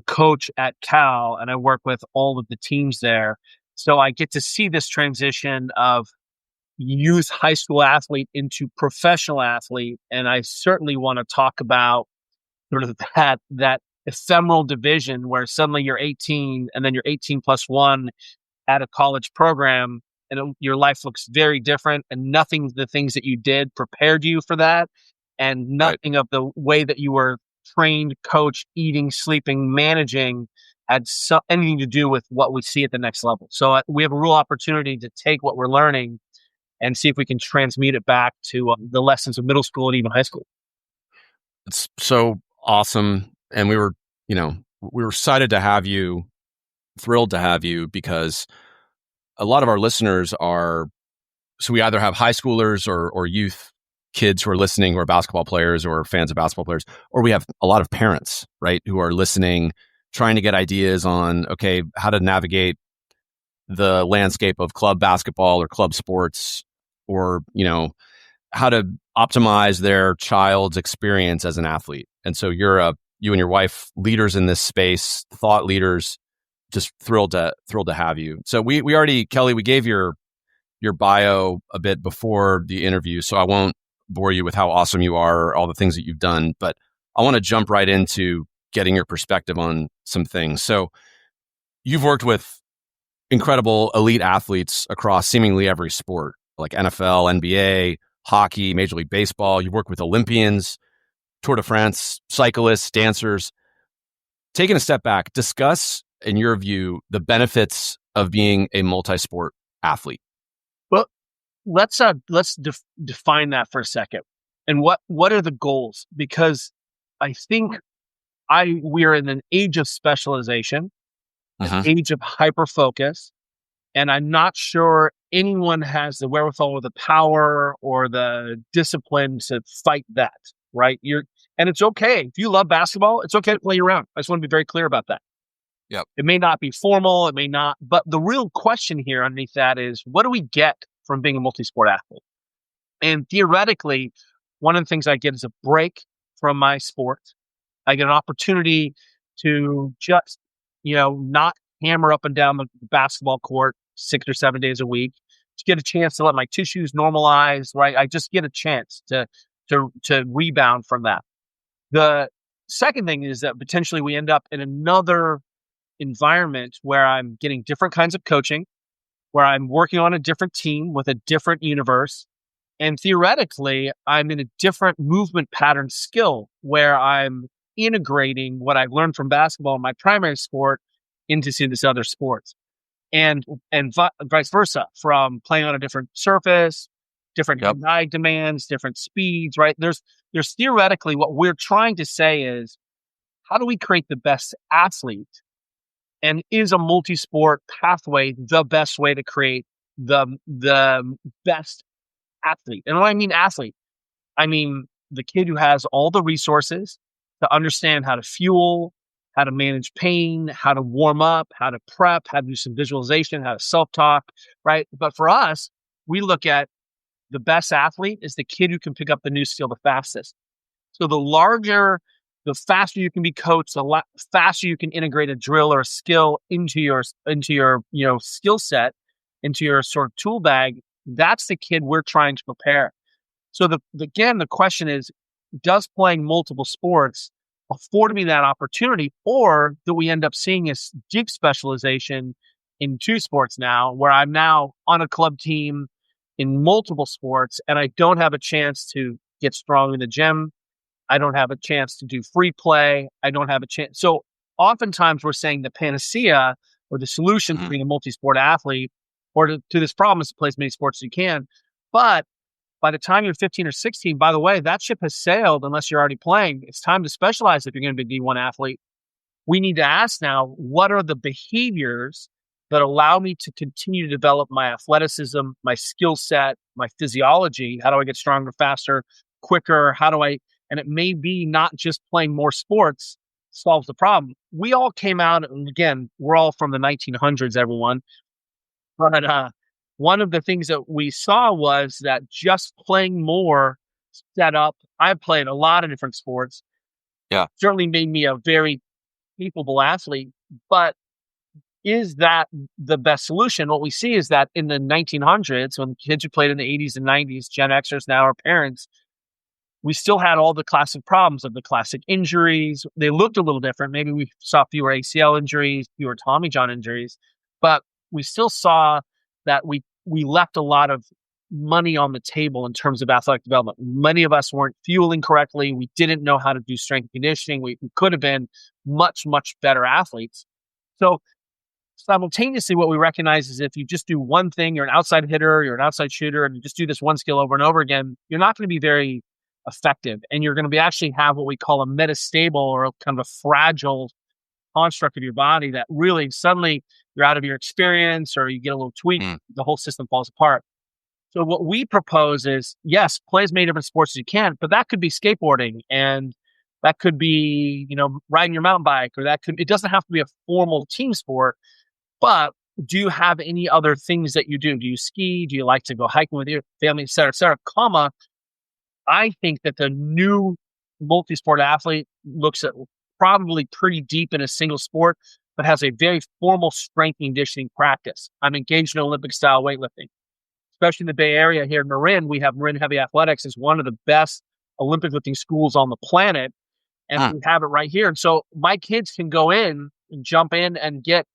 coach at Cal, and I work with all of the teams there. So I get to see this transition of youth high school athlete into professional athlete. And I certainly want to talk about sort of that ephemeral division where suddenly you're 18 and then you're 18 plus one at a college program, and your life looks very different, and nothing the things that you did prepared you for that, and nothing of the way that you were trained, coached, eating, sleeping, managing had anything to do with what we see at the next level. So we have a real opportunity to take what we're learning and see if we can transmute it back to the lessons of middle school and even high school. It's so awesome. And we were excited to have you, thrilled to have you, because a lot of our listeners so we either have high schoolers or youth kids who are listening who are basketball players or fans of basketball players, or we have a lot of parents, right, who are listening, trying to get ideas on, okay, how to navigate the landscape of club basketball or club sports, or, how to optimize their child's experience as an athlete. And so you and your wife, leaders in this space, thought leaders, just thrilled to have you. So we already, Kelly, we gave your bio a bit before the interview, so I won't bore you with how awesome you are, all the things that you've done, but I want to jump right into getting your perspective on some things. So you've worked with incredible elite athletes across seemingly every sport, like NFL, NBA, hockey, Major League Baseball. You've worked with Olympians, Tour de France, cyclists, dancers. Taking a step back, discuss, in your view, the benefits of being a multi-sport athlete. Well, let's define that for a second. And what are the goals? Because I think we are in an age of specialization, an age of hyper focus, and I'm not sure anyone has the wherewithal or the power or the discipline to fight that. Right? And it's okay if you love basketball. It's okay to play around. I just want to be very clear about that. Yep. It may not be formal. It may not. But the real question here underneath that is, what do we get from being a multi-sport athlete? And theoretically, one of the things I get is a break from my sport. I get an opportunity to just, not hammer up and down the basketball court 6 or 7 days a week. To get a chance to let my tissues normalize. Right? I just get a chance to rebound from that. The second thing is that potentially we end up in another environment where I'm getting different kinds of coaching, where I'm working on a different team with a different universe. And theoretically, I'm in a different movement pattern skill where I'm integrating what I've learned from basketball, my primary sport, into this other sports. And vice versa, from playing on a different surface, different height demands, different speeds, right? There's theoretically, what we're trying to say is, how do we create the best athlete? And is a multi-sport pathway the best way to create the best athlete? And when I mean athlete, I mean the kid who has all the resources to understand how to fuel, how to manage pain, how to warm up, how to prep, how to do some visualization, how to self-talk, right? But for us, we look at the best athlete is the kid who can pick up the new skill the fastest. So the faster you can be coached, the faster you can integrate a drill or a skill into your skill set, into your sort of tool bag. That's the kid we're trying to prepare. So the question is, does playing multiple sports afford me that opportunity, or do we end up seeing a deep specialization in two sports now, where I'm now on a club team in multiple sports, and I don't have a chance to get strong in the gym. I don't have a chance to do free play. I don't have a chance. So oftentimes we're saying the panacea or the solution to being a multi-sport athlete or to this problem is to play as many sports as you can. But by the time you're 15 or 16, by the way, that ship has sailed unless you're already playing. It's time to specialize if you're going to be a D1 athlete. We need to ask now, what are the behaviors that allow me to continue to develop my athleticism, my skill set, my physiology. How do I get stronger, faster, quicker? And it may be not just playing more sports solves the problem. We all came out, and again, we're all from the 1900s, everyone. But one of the things that we saw was that just playing more set up. I've played a lot of different sports. Yeah. Certainly made me a very capable athlete, but is that the best solution? What we see is that in the 1900s, when kids who played in the 80s and 90s, Gen Xers now are parents, we still had all the classic problems of the classic injuries. They looked a little different. Maybe we saw fewer ACL injuries, fewer Tommy John injuries, but we still saw that we left a lot of money on the table in terms of athletic development. Many of us weren't fueling correctly. We didn't know how to do strength and conditioning. We could have been much, much better athletes. So simultaneously, what we recognize is if you just do one thing, you're an outside hitter, you're an outside shooter, and you just do this one skill over and over again, you're not going to be very effective. And you're going to actually have what we call a metastable, or kind of a fragile construct of your body that really suddenly you're out of your experience, or you get a little tweak, the whole system falls apart. So what we propose is, yes, play as many different sports as you can, but that could be skateboarding, and that could be, riding your mountain bike, or it doesn't have to be a formal team sport, but do you have any other things that you do? Do you ski? Do you like to go hiking with your family, et cetera, comma? I think that the new multi-sport athlete looks at probably pretty deep in a single sport, but has a very formal strength and conditioning practice. I'm engaged in Olympic style weightlifting. Especially in the Bay Area here in Marin, we have Marin Heavy Athletics is one of the best Olympic lifting schools on the planet. And we have it right here. And so my kids can go in and jump in and get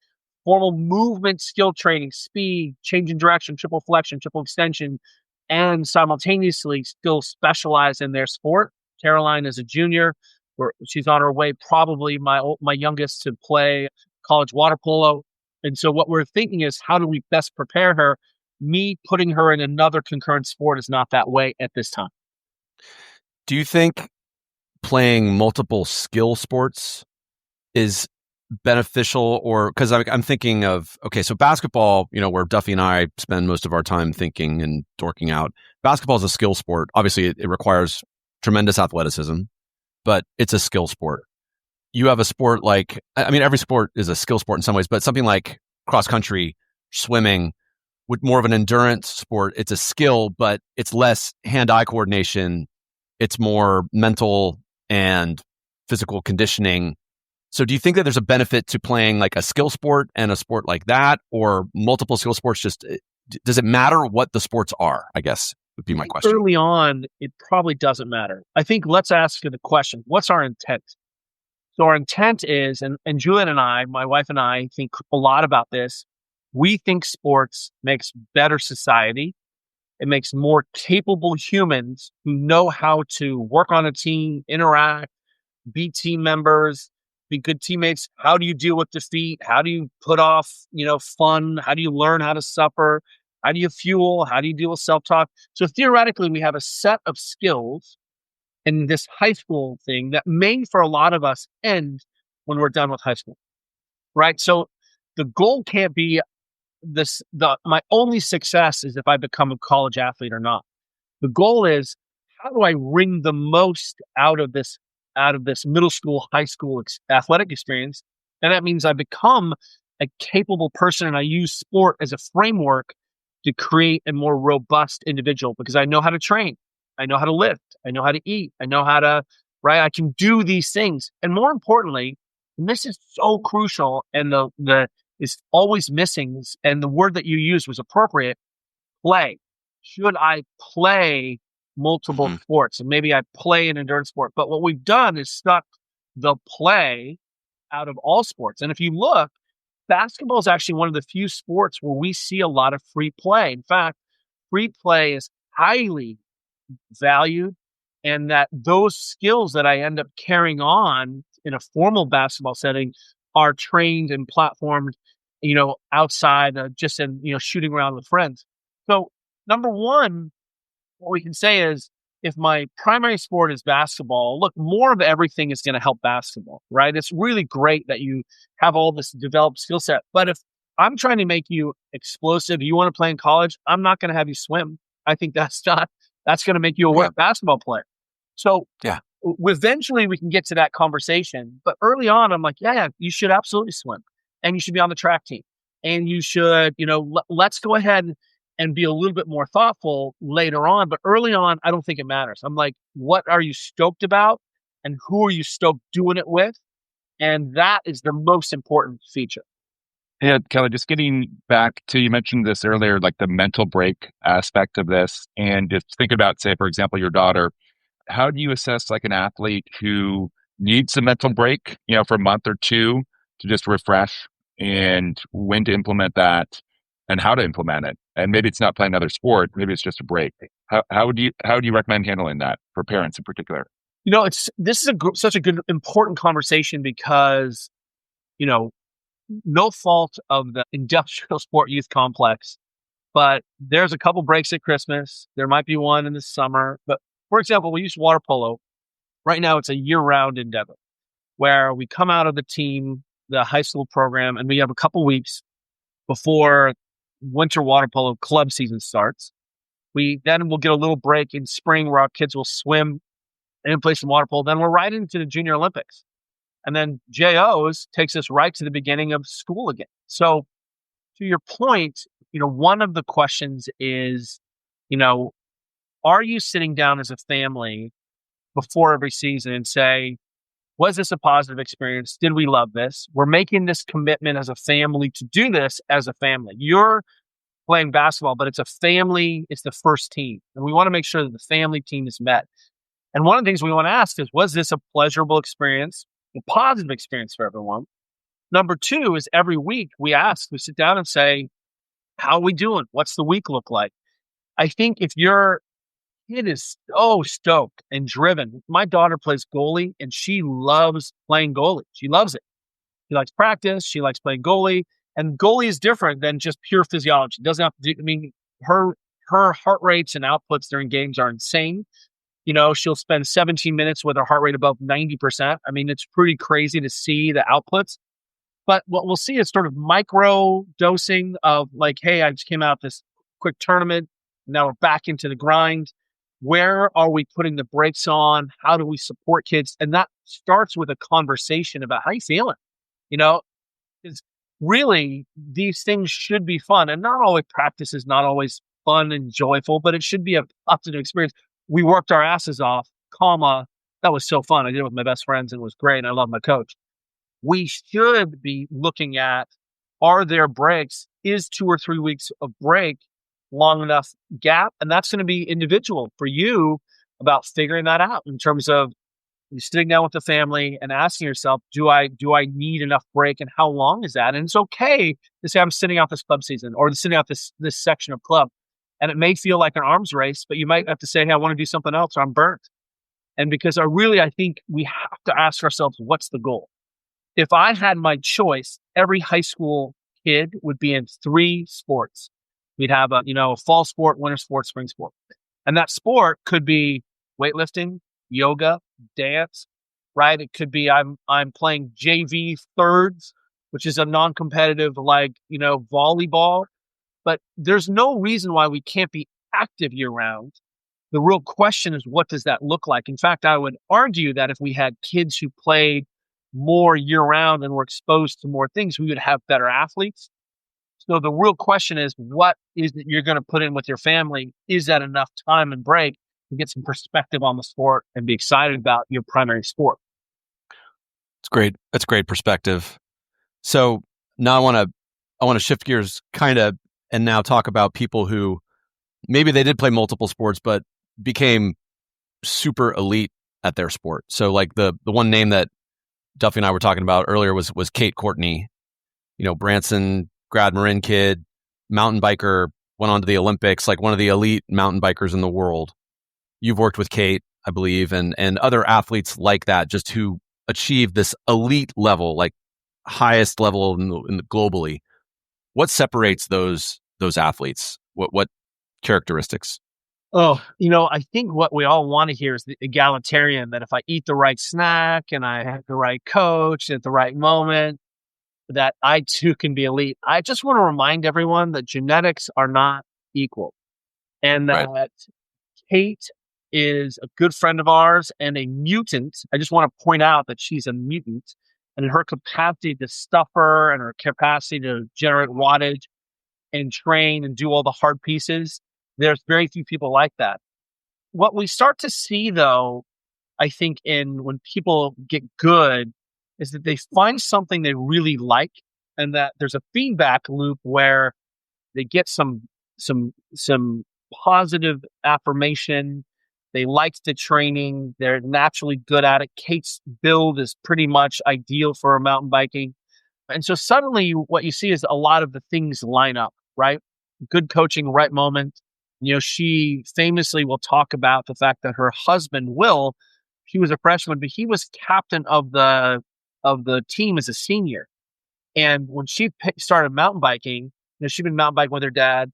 formal movement, skill training, speed, change in direction, triple flexion, triple extension, and simultaneously still specialize in their sport. Caroline is a junior. She's on her way, probably my youngest, to play college water polo. And so what we're thinking is, how do we best prepare her? Me putting her in another concurrent sport is not that way at this time. Do you think playing multiple skill sports is beneficial? Or because I'm thinking of, okay, so basketball, where Duffy and I spend most of our time thinking and dorking out. Basketball is a skill sport. Obviously, it requires tremendous athleticism, but it's a skill sport. You have a sport like, every sport is a skill sport in some ways, but something like cross country, swimming, with more of an endurance sport, it's a skill, but it's less hand-eye coordination. It's more mental and physical conditioning. So do you think that there's a benefit to playing like a skill sport and a sport like that, or multiple skill sports? Just does it matter what the sports are, I guess would be my question. Early on, it probably doesn't matter. I think let's ask you the question, what's our intent? So our intent is, and Julian and I, my wife and I, think a lot about this. We think sports makes better society. It makes more capable humans who know how to work on a team, interact, be team members, be good teammates. How do you deal with defeat? How do you put off, fun? How do you learn how to suffer? How do you fuel? How do you deal with self-talk? So theoretically, we have a set of skills in this high school thing that may, for a lot of us, end when we're done with high school, right? So the goal can't be my only success is if I become a college athlete or not. The goal is, how do I wring the most out of this middle school, high school athletic experience? And that means I become a capable person, and I use sport as a framework to create a more robust individual, because I know how to train. I know how to lift. I know how to eat. I know how to, right? I can do these things. And more importantly, and this is so crucial, and the is always missing, and the word that you used was appropriate, play. Should I play multiple sports? And maybe I play an endurance sport. But what we've done is stuck the play out of all sports. And if you look, basketball is actually one of the few sports where we see a lot of free play. In fact, free play is highly valued, and that those skills that I end up carrying on in a formal basketball setting are trained and platformed, outside, just in, shooting around with friends. So number one, what we can say is, if my primary sport is basketball, look, more of everything is going to help basketball, right? It's really great that you have all this developed skill set. But if I'm trying to make you explosive. You want to play in college? I'm not going to have you swim. I think that's going to make you a basketball player. So eventually we can get to that conversation. But early on, I'm like, yeah, you should absolutely swim, and you should be on the track team, and you should, let's go ahead and be a little bit more thoughtful later on. But early on, I don't think it matters. I'm like, what are you stoked about, and who are you stoked doing it with? And that is the most important feature. Yeah, Kelly, just getting back to, you mentioned this earlier, like the mental break aspect of this. And just think about, say, for example, your daughter. How do you assess like an athlete who needs a mental break, for a month or two to just refresh, and when to implement that and how to implement it? And maybe it's not playing another sport. Maybe it's just a break. How do you recommend handling that for parents in particular? This is such a good, important conversation because, no fault of the industrial sport youth complex, but there's a couple breaks at Christmas. There might be one in the summer. But for example, we use water polo. Right now, it's a year-round endeavor where we come out of the high school program, and we have a couple weeks before winter water polo club season starts. Then we'll get a little break in spring where our kids will swim and play some water polo. Then we're right into the Junior Olympics. And then JOs takes us right to the beginning of school again. So to your point, one of the questions is, are you sitting down as a family before every season and say, was this a positive experience? Did we love this? We're making this commitment as a family to do this as a family. You're playing basketball, but it's a family. It's the first team. And we want to make sure that the family team is met. And one of the things we want to ask is, was this a pleasurable experience? A positive experience for everyone. Number two is every week we sit down and say, how are we doing? What's the week look like? I think if your kid is so stoked and driven, my daughter plays goalie and she loves playing goalie. She loves it. She likes practice. She likes playing goalie, and goalie is different than just pure physiology. It doesn't have to do, her heart rates and outputs during games are insane. She'll spend 17 minutes with her heart rate above 90%. It's pretty crazy to see the outputs. But what we'll see is sort of micro dosing of like, hey, I just came out this quick tournament. Now we're back into the grind. Where are we putting the brakes on? How do we support kids? And that starts with a conversation about how you feeling. Because really these things should be fun. And not always practice is not always fun and joyful, but it should be a positive experience. We worked our asses off, that was so fun. I did it with my best friends and it was great. And I love my coach. We should be looking at, are there breaks? Is 2 or 3 weeks of break long enough gap? And that's going to be individual for you about figuring that out in terms of you sitting down with the family and asking yourself, do I need enough break, and how long is that? And it's okay to say, I'm sitting out this club season or sitting out this section of club. And it may feel like an arms race, but you might have to say, hey, I want to do something else or I'm burnt. And because I think we have to ask ourselves, what's the goal? If I had my choice, every high school kid would be in 3 sports. We'd have a fall sport, winter sport, spring sport. And that sport could be weightlifting, yoga, dance, right? It could be I'm playing JV thirds, which is a non-competitive volleyball. But there's no reason why we can't be active year-round. The real question is, what does that look like? In fact, I would argue that if we had kids who played more year-round and were exposed to more things, we would have better athletes. So the real question is, what is it you're going to put in with your family? Is that enough time and break to get some perspective on the sport and be excited about your primary sport? It's great. That's great perspective. So now I want to shift gears kind of and now talk about people who maybe they did play multiple sports, but became super elite at their sport. So like the one name that Duffy and I were talking about earlier was Kate Courtney, Branson grad Marin kid, mountain biker, went on to the Olympics, like one of the elite mountain bikers in the world. You've worked with Kate, I believe, and other athletes like that, just who achieved this elite level, like highest level in the globally. What separates those athletes? What characteristics? Oh, I think what we all want to hear is the egalitarian, that if I eat the right snack and I have the right coach at the right moment, that I too can be elite. I just want to remind everyone that genetics are not equal, and that Kate is a good friend of ours and a mutant. I just want to point out that she's a mutant, and her capacity to stuffer and her capacity to generate wattage and train and do all the hard pieces, there's very few people like that. What we start to see, though, I think, when people get good, is that they find something they really like, and that there's a feedback loop where they get some positive affirmation. They like the training. They're naturally good at it. Kate's build is pretty much ideal for mountain biking. And so suddenly what you see is a lot of the things line up, right? Good coaching, right moment. She famously will talk about the fact that her husband, Will, he was a freshman, but he was captain of the team as a senior. And when she started mountain biking, she'd been mountain biking with her dad.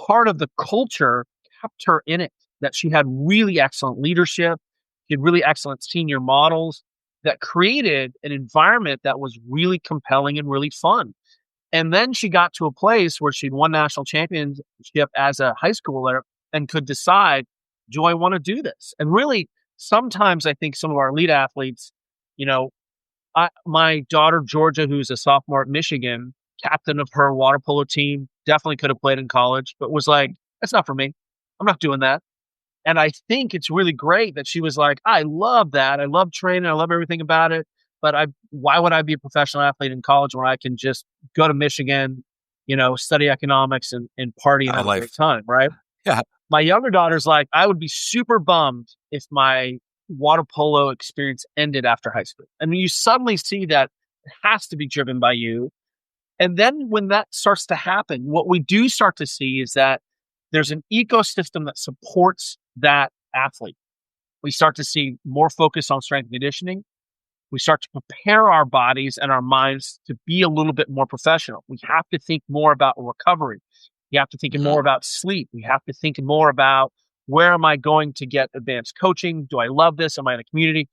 Part of the culture kept her in it, that she had really excellent leadership. She had really excellent senior models that created an environment that was really compelling and really fun. And then she got to a place where she'd won national championship as a high schooler and could decide, do I want to do this? And really, sometimes I think some of our elite athletes, my daughter, Georgia, who's a sophomore at Michigan, captain of her water polo team, definitely could have played in college, but was like, that's not for me. I'm not doing that. And I think it's really great that she was like, I love that. I love training. I love everything about it. But why would I be a professional athlete in college when I can just go to Michigan, study economics and party and have a great time, right? Yeah. My younger daughter's like, I would be super bummed if my water polo experience ended after high school. And you suddenly see that it has to be driven by you. And then when that starts to happen, what we do start to see is that there's an ecosystem that supports that athlete. We start to see more focus on strength and conditioning. We start to prepare our bodies and our minds to be a little bit more professional. We have to think more about recovery. We have to think more about sleep. We have to think more about, where am I going to get advanced coaching? Do I love this? Am I in a community?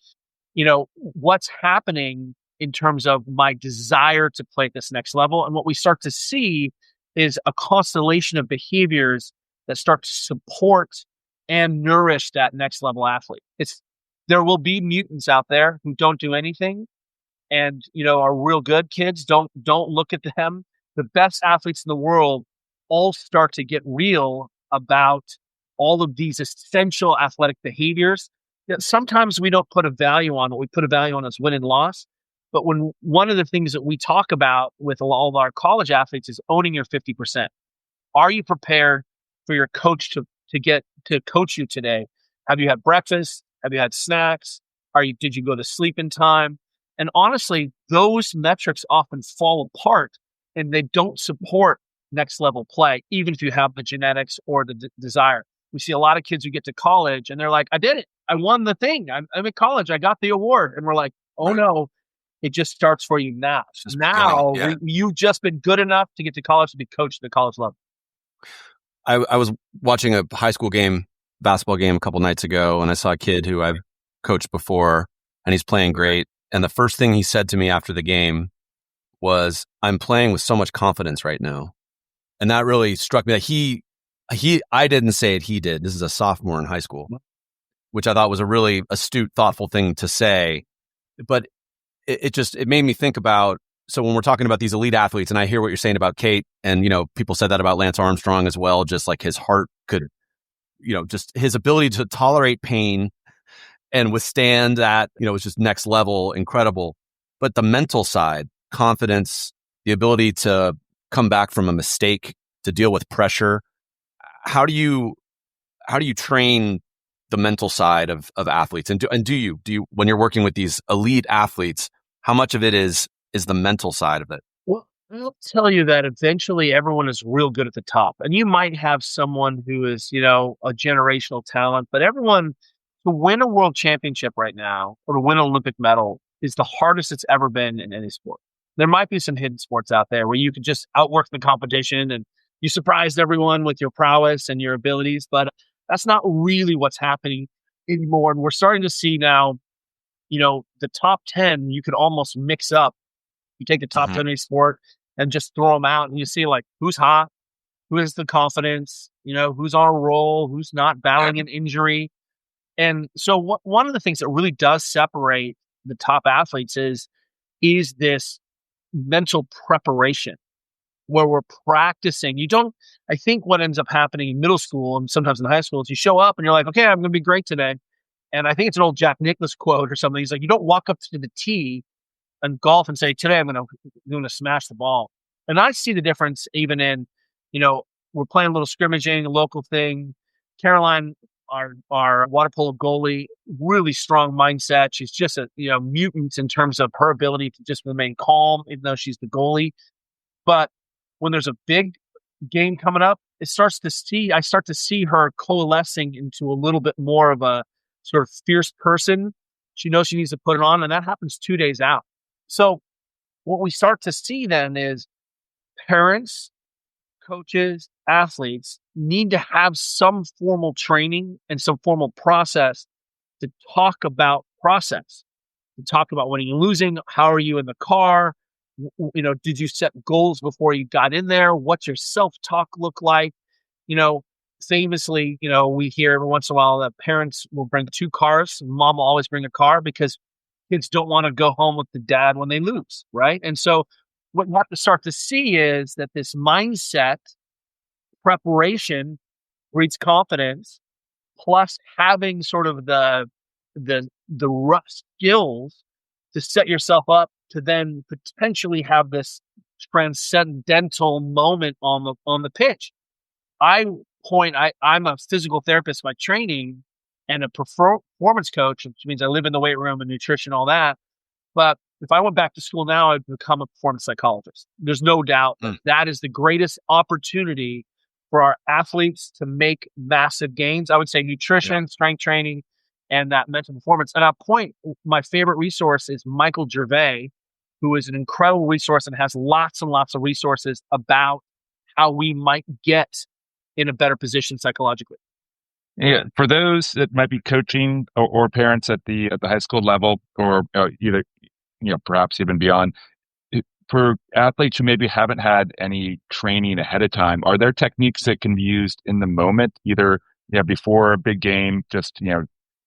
What's happening in terms of my desire to play at this next level? And what we start to see is a constellation of behaviors that start to support and nourish that next level athlete. There will be mutants out there who don't do anything and, are real good kids. Don't look at them. The best athletes in the world all start to get real about all of these essential athletic behaviors that sometimes we don't put a value on. What we put a value on is win and loss. But when one of the things that we talk about with all of our college athletes is owning your 50%. Are you prepared for your coach to get to coach you today? Have you had breakfast? Have you had snacks? Did you go to sleep in time? And honestly, those metrics often fall apart and they don't support next level play, even if you have the genetics or the desire. We see a lot of kids who get to college and they're like, I did it. I won the thing. I'm in college. I got the award. And we're like, oh no, it just starts for you now. You've just been good enough to get to college to be coached at the college level. I was watching a high school basketball game a couple nights ago, and I saw a kid who I've coached before, and he's playing great. And the first thing he said to me after the game was, I'm playing with so much confidence right now. And that really struck me. That I didn't say it, he did. This is a sophomore in high school, which I thought was a really astute, thoughtful thing to say. But it made me think about, so when we're talking about these elite athletes, and I hear what you're saying about Kate, and, people said that about Lance Armstrong as well, just like his heart could, just his ability to tolerate pain and withstand that, was just next level, incredible. But the mental side, confidence, the ability to come back from a mistake, to deal with pressure. How do you train the mental side of athletes? And do you when you're working with these elite athletes, how much of it is the mental side of it? Well, I'll tell you that eventually everyone is real good at the top. And you might have someone who is, a generational talent, but everyone, to win a world championship right now or to win an Olympic medal is the hardest it's ever been in any sport. There might be some hidden sports out there where you could just outwork the competition and you surprised everyone with your prowess and your abilities, but that's not really what's happening anymore. And we're starting to see now, the top 10, you could almost mix up, You take the top 10 in a sport and just throw them out, and you see like who's hot, who has the confidence, who's on a roll, who's not battling an injury. And so one of the things that really does separate the top athletes is this mental preparation where we're practicing. I think what ends up happening in middle school and sometimes in high school is you show up and you're like, okay, I'm going to be great today. And I think it's an old Jack Nicklaus quote or something. He's like, you don't walk up to the tee in golf and say, today I'm going to smash the ball. And I see the difference even in, we're playing a little scrimmaging, a local thing. Caroline, our water polo goalie, really strong mindset. She's just a mutant in terms of her ability to just remain calm, even though she's the goalie. But when there's a big game coming up, I start to see her coalescing into a little bit more of a sort of fierce person. She knows she needs to put it on, and that happens 2 days out. So what we start to see then is parents, coaches, athletes need to have some formal training and some formal process to talk about process, to talk about winning and losing. How are you in the car? Did you set goals before you got in there? What's your self-talk look like? Famously, we hear every once in a while that parents will bring 2 cars. Mom will always bring a car because kids don't want to go home with the dad when they lose, right? And so what you have to start to see is that this mindset preparation breeds confidence, plus having sort of the rough skills to set yourself up to then potentially have this transcendental moment on the pitch. I'm a physical therapist by training and a performance coach, which means I live in the weight room and nutrition, all that. But if I went back to school now, I'd become a performance psychologist. There's no doubt that is the greatest opportunity for our athletes to make massive gains. I would say nutrition, strength training, and that mental performance. And I'll point, my favorite resource is Michael Gervais, who is an incredible resource and has lots and lots of resources about how we might get in a better position psychologically. Yeah, for those that might be coaching or parents at the high school level, or either perhaps even beyond, for athletes who maybe haven't had any training ahead of time, are there techniques that can be used in the moment, either before a big game, just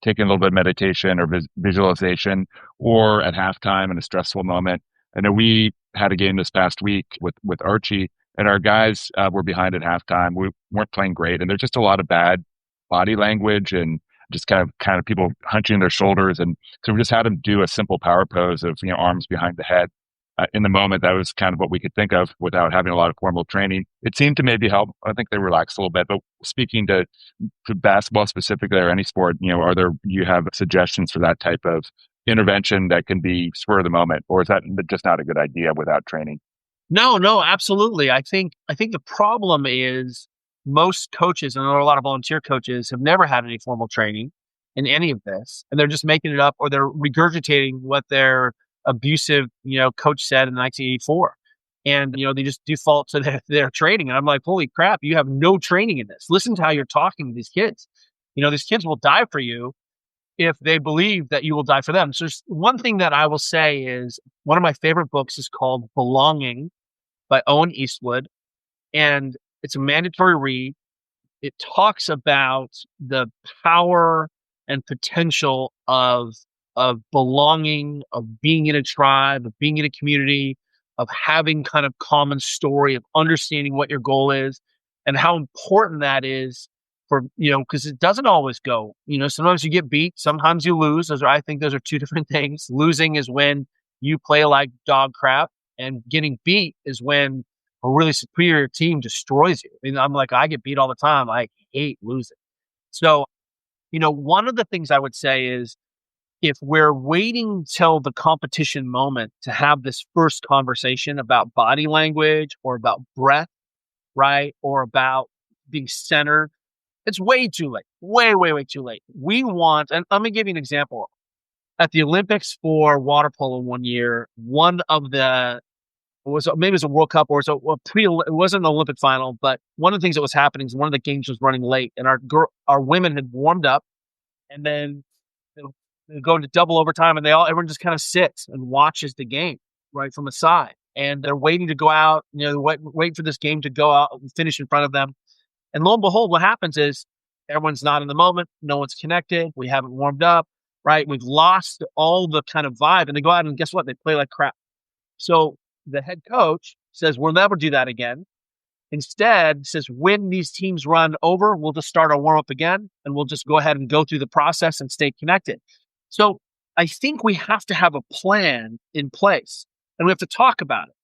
taking a little bit of meditation or visualization, or at halftime in a stressful moment? I know we had a game this past week with Archie, and our guys were behind at halftime. We weren't playing great, and there's just a lot of bad body language and just kind of people hunching their shoulders. And so we just had them do a simple power pose of arms behind the head. In the moment, that was kind of what we could think of without having a lot of formal training. It seemed to maybe help. I think they relaxed a little bit. But speaking to basketball specifically, or any sport, you have suggestions for that type of intervention that can be spur of the moment, or is that just not a good idea without training? No, absolutely. I think the problem is most coaches, and there are a lot of volunteer coaches, have never had any formal training in any of this, and they're just making it up, or they're regurgitating what their abusive, coach said in 1984. And, they just default to their training. And I'm like, holy crap, you have no training in this. Listen to how you're talking to these kids. These kids will die for you if they believe that you will die for them. So there's one thing that I will say is one of my favorite books is called Belonging by Owen Eastwood. And it's a mandatory read. It talks about the power and potential of belonging, of being in a tribe, of being in a community, of having kind of common story, of understanding what your goal is, and how important that is for, because it doesn't always go, sometimes you get beat, sometimes you lose. I think those are two different things. Losing is when you play like dog crap, and getting beat is when a really superior team destroys you. I get beat all the time. I hate losing. So, one of the things I would say is, if we're waiting till the competition moment to have this first conversation about body language or about breath, right, or about being centered, it's way too late. Way, way, way too late. We want, and let me give you an example. At the Olympics for water polo one year, maybe it was a World Cup or it wasn't an Olympic final, but one of the things that was happening is one of the games was running late, and our women had warmed up, and then they go into double overtime, and everyone just kind of sits and watches the game. right from the side, and they're waiting to go out, wait for this game to go out and finish in front of them. And lo and behold, what happens is everyone's not in the moment. No one's connected. We haven't warmed up, right? We've lost all the kind of vibe, and they go out and guess what? They play like crap. So the head coach says, we'll never do that again. Instead, says when these teams run over, we'll just start our warm up again, and we'll just go ahead and go through the process and stay connected. So I think we have to have a plan in place, and we have to talk about it.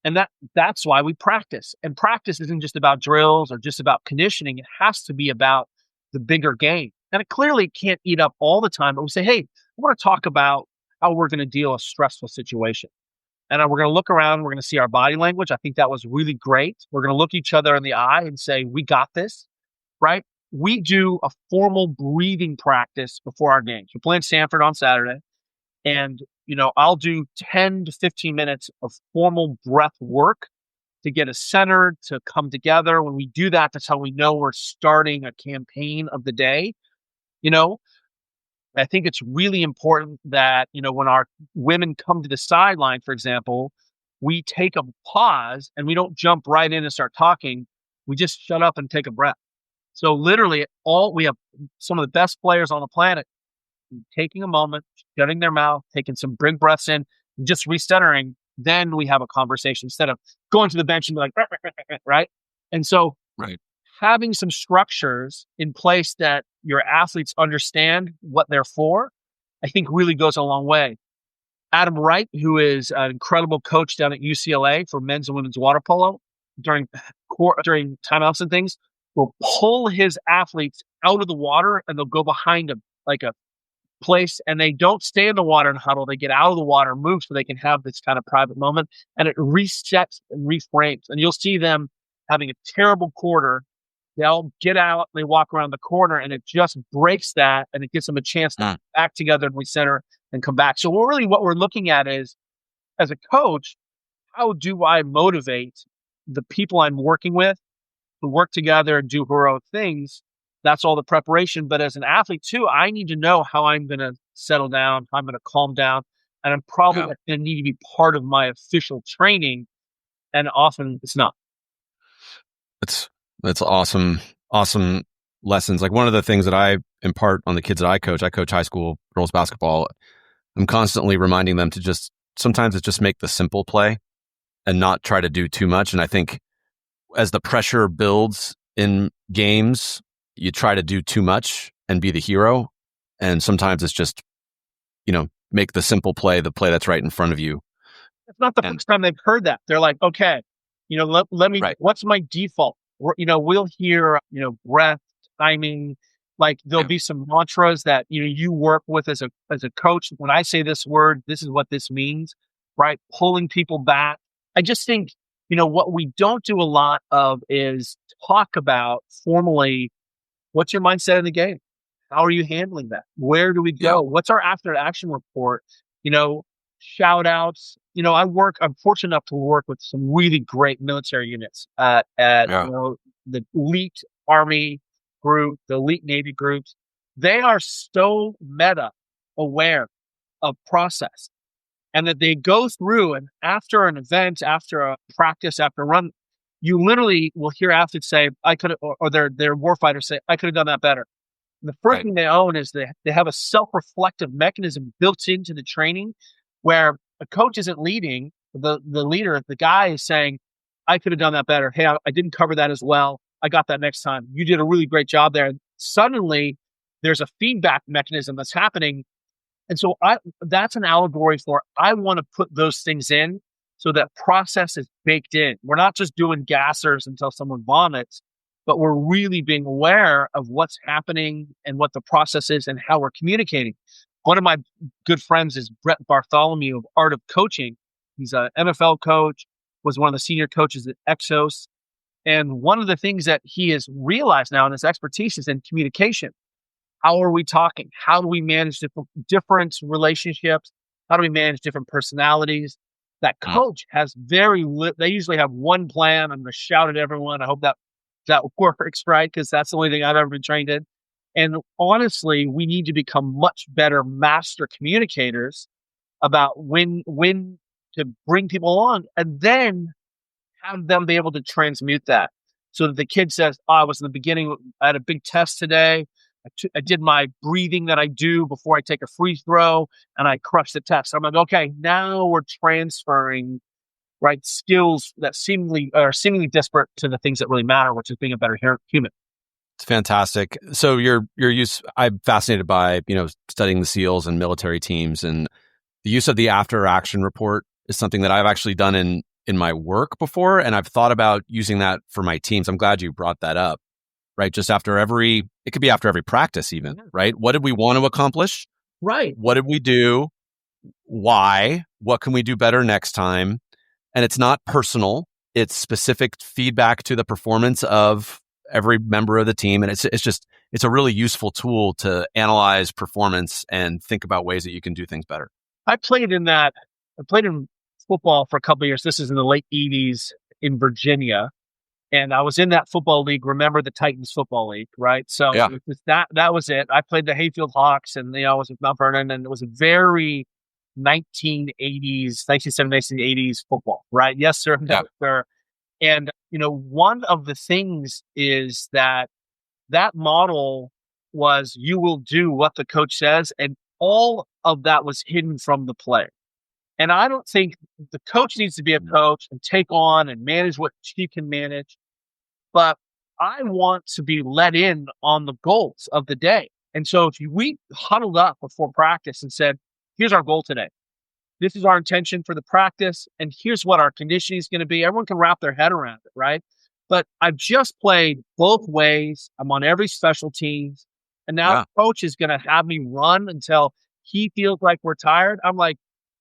And that's why we practice. And practice isn't just about drills or just about conditioning. It has to be about the bigger game. And it clearly can't eat up all the time, but we say, hey, I want to talk about how we're going to deal with a stressful situation. And we're going to look around, we're going to see our body language. I think that was really great. We're going to look each other in the eye and say, we got this, right? We do a formal breathing practice before our games. We're playing Stanford on Saturday. And, I'll do 10 to 15 minutes of formal breath work to get us centered, to come together. When we do that, that's how we know we're starting a campaign of the day. I think it's really important that, when our women come to the sideline, for example, we take a pause and we don't jump right in and start talking. We just shut up and take a breath. So literally we have some of the best players on the planet taking a moment, shutting their mouth, taking some big breaths in, just recentering. Then we have a conversation instead of going to the bench and be like, right? And so having some structures in place that your athletes understand what they're for, I think really goes a long way. Adam Wright, who is an incredible coach down at UCLA for men's and women's water polo, during timeouts and things, will pull his athletes out of the water and they'll go behind a place, and they don't stay in the water and huddle. They get out of the water and move so they can have this kind of private moment, and it resets and reframes. And you'll see them having a terrible quarter. They'll get out, they walk around the corner, and it just breaks that, and it gives them a chance to get back together and recenter and come back. So what we're looking at is, as a coach, how do I motivate the people I'm working with to work together and do heroic things? That's all the preparation. But as an athlete too, I need to know how I'm going to settle down, how I'm going to calm down. And I'm probably going to need to be part of my official training. And often it's not. That's awesome. Awesome lessons. Like one of the things that I impart on the kids that I coach high school girls basketball. I'm constantly reminding them to sometimes it's just make the simple play and not try to do too much. And I think as the pressure builds in games, you try to do too much and be the hero. And sometimes it's just, make the simple play, the play that's right in front of you. It's not the first time they've heard that. They're like, okay, let me, what's my default? We'll hear, breath, timing, like there'll be some mantras that, you work with as a coach. When I say this word, this is what this means, right? Pulling people back. I just think, what we don't do a lot of is talk about formally, what's your mindset in the game? How are you handling that? Where do we go? What's our after action report? Shout outs. I'm fortunate enough to work with some really great military units at the elite Army group, the elite Navy groups. They are so meta aware of process, and that they go through, and after an event, after a practice, after a run, you literally will hear athletes say, I could have, or their warfighters say, I could have done that better. And the first thing they own is they have a self-reflective mechanism built into the training where a coach isn't leading, the leader, the guy is saying, I could have done that better. Hey, I didn't cover that as well. I got that next time. You did a really great job there. And suddenly there's a feedback mechanism that's happening. And so that's an allegory for, I want to put those things in so that process is baked in. We're not just doing gassers until someone vomits, but we're really being aware of what's happening and what the process is and how we're communicating. One of my good friends is Brett Bartholomew of Art of Coaching. He's an NFL coach, was one of the senior coaches at Exos. And one of the things that he has realized now in his expertise is in communication. How are we talking? How do we manage different relationships? How do we manage different personalities? That coach has they usually have one plan. I'm going to shout at everyone. I hope that works, right? Because that's the only thing I've ever been trained in. And honestly, we need to become much better master communicators about when to bring people along, and then have them be able to transmute that so that the kid says, oh, I was in the beginning, I had a big test today. I did my breathing that I do before I take a free throw, and I crushed the test. So I'm like, okay, now we're transferring right skills that seemingly disparate to the things that really matter, which is being a better human. It's fantastic. So I'm fascinated by, studying the SEALs and military teams, and the use of the after action report is something that I've actually done in my work before. And I've thought about using that for my teams. I'm glad you brought that up, right? Just it could be after every practice even, right? What did we want to accomplish? Right. What did we do? Why? What can we do better next time? And it's not personal. It's specific feedback to the performance of every member of the team. And it's a really useful tool to analyze performance and think about ways that you can do things better. I played in football for a couple of years. This is in the late 80s in Virginia. And I was in that football league. Remember the Titans football league, right? So yeah. That was it. I played the Hayfield Hawks, and I was with Mount Vernon, and it was a very 1970s, 1980s football, right? Yes, sir. No, sir. And, one of the things is that model was you will do what the coach says, and all of that was hidden from the player. And I don't think the coach needs to be a coach and take on and manage what she can manage. But I want to be let in on the goals of the day. And so if we huddled up before practice and said, here's our goal today. This is our intention for the practice, and here's what our conditioning is going to be. Everyone can wrap their head around it, right? But I've just played both ways. I'm on every special teams. And now the coach is going to have me run until he feels like we're tired. I'm like,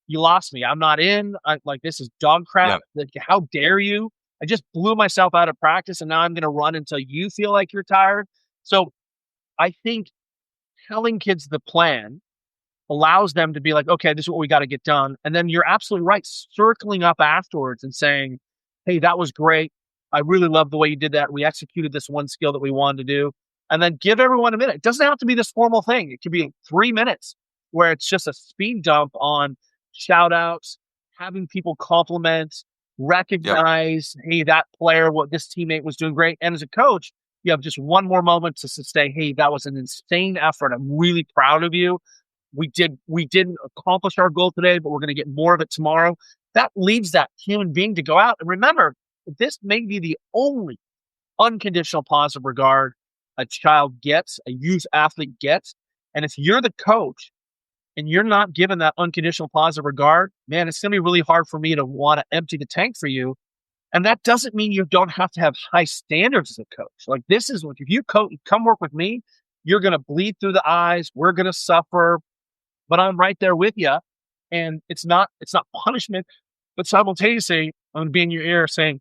you lost me. I'm not in. This is dog crap. Like, how dare you? I just blew myself out of practice, and now I'm going to run until you feel like you're tired. So I think telling kids the plan allows them to be like, okay, this is what we got to get done. And then you're absolutely right, circling up afterwards and saying, hey, that was great. I really love the way you did that. We executed this one skill that we wanted to do. And then give everyone a minute. It doesn't have to be this formal thing. It could be 3 minutes where it's just a speed dump on shout outs, having people compliment, recognize, hey, that player, what this teammate was doing great. And as a coach, you have just one more moment to say, hey, that was an insane effort. I'm really proud of you. We didn't accomplish our goal today, but we're going to get more of it tomorrow. That leaves that human being to go out. And remember, this may be the only unconditional positive regard a child gets, a youth athlete gets. And if you're the coach and you're not given that unconditional positive regard, man, it's going to be really hard for me to want to empty the tank for you. And that doesn't mean you don't have to have high standards as a coach. Like, this is what, if you come work with me, you're going to bleed through the eyes. We're going to suffer, but I'm right there with you. And it's not punishment, but simultaneously, I'm going to be in your ear saying,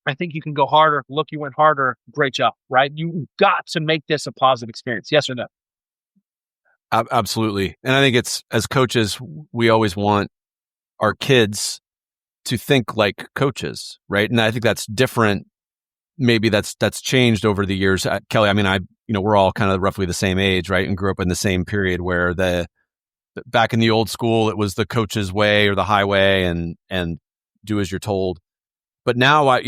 I think you can go harder. Look, you went harder. Great job, right? You've got to make this a positive experience. Yes or no? Absolutely. And I think it's, as coaches, we always want our kids to think like coaches, right? And I think that's different. Maybe that's changed over the years. Kelly, I mean, we're all kind of roughly the same age, right? And grew up in the same period where back in the old school, it was the coach's way or the highway and do as you're told. But now, I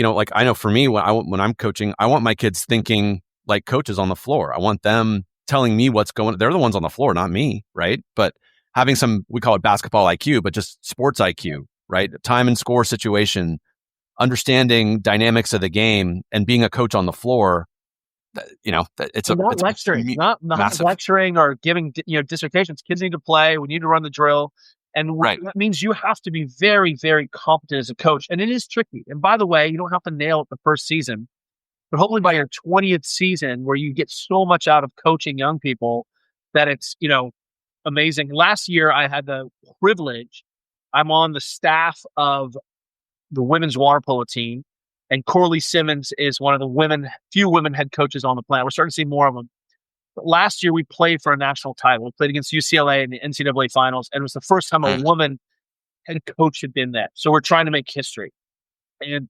know for me, when I'm coaching, I want my kids thinking like coaches on the floor. I want them telling me what's going on. They're the ones on the floor, not me, right? But having some, we call it basketball IQ, but just sports IQ, right? Time and score situation, understanding dynamics of the game, and being a coach on the floor. It's not lecturing, not lecturing or giving dissertations. Kids need to play. We need to run the drill. And that means you have to be very, very competent as a coach. And it is tricky. And by the way, you don't have to nail it the first season, but hopefully by your 20th season, where you get so much out of coaching young people that it's, amazing. Last year, I had the privilege. I'm on the staff of the women's water polo team, and Corley Simmons is one of the few women head coaches on the planet. We're starting to see more of them. But last year, we played for a national title. We played against UCLA in the NCAA finals, and it was the first time a woman head coach had been there. So we're trying to make history. And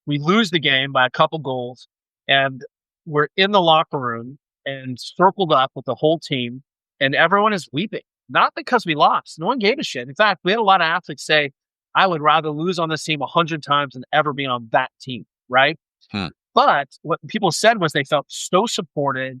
we lose the game by a couple goals, and we're in the locker room and circled up with the whole team, and everyone is weeping. Not because we lost. No one gave a shit. In fact, we had a lot of athletes say, I would rather lose on this team 100 times than ever be on that team, right? But what people said was they felt so supported.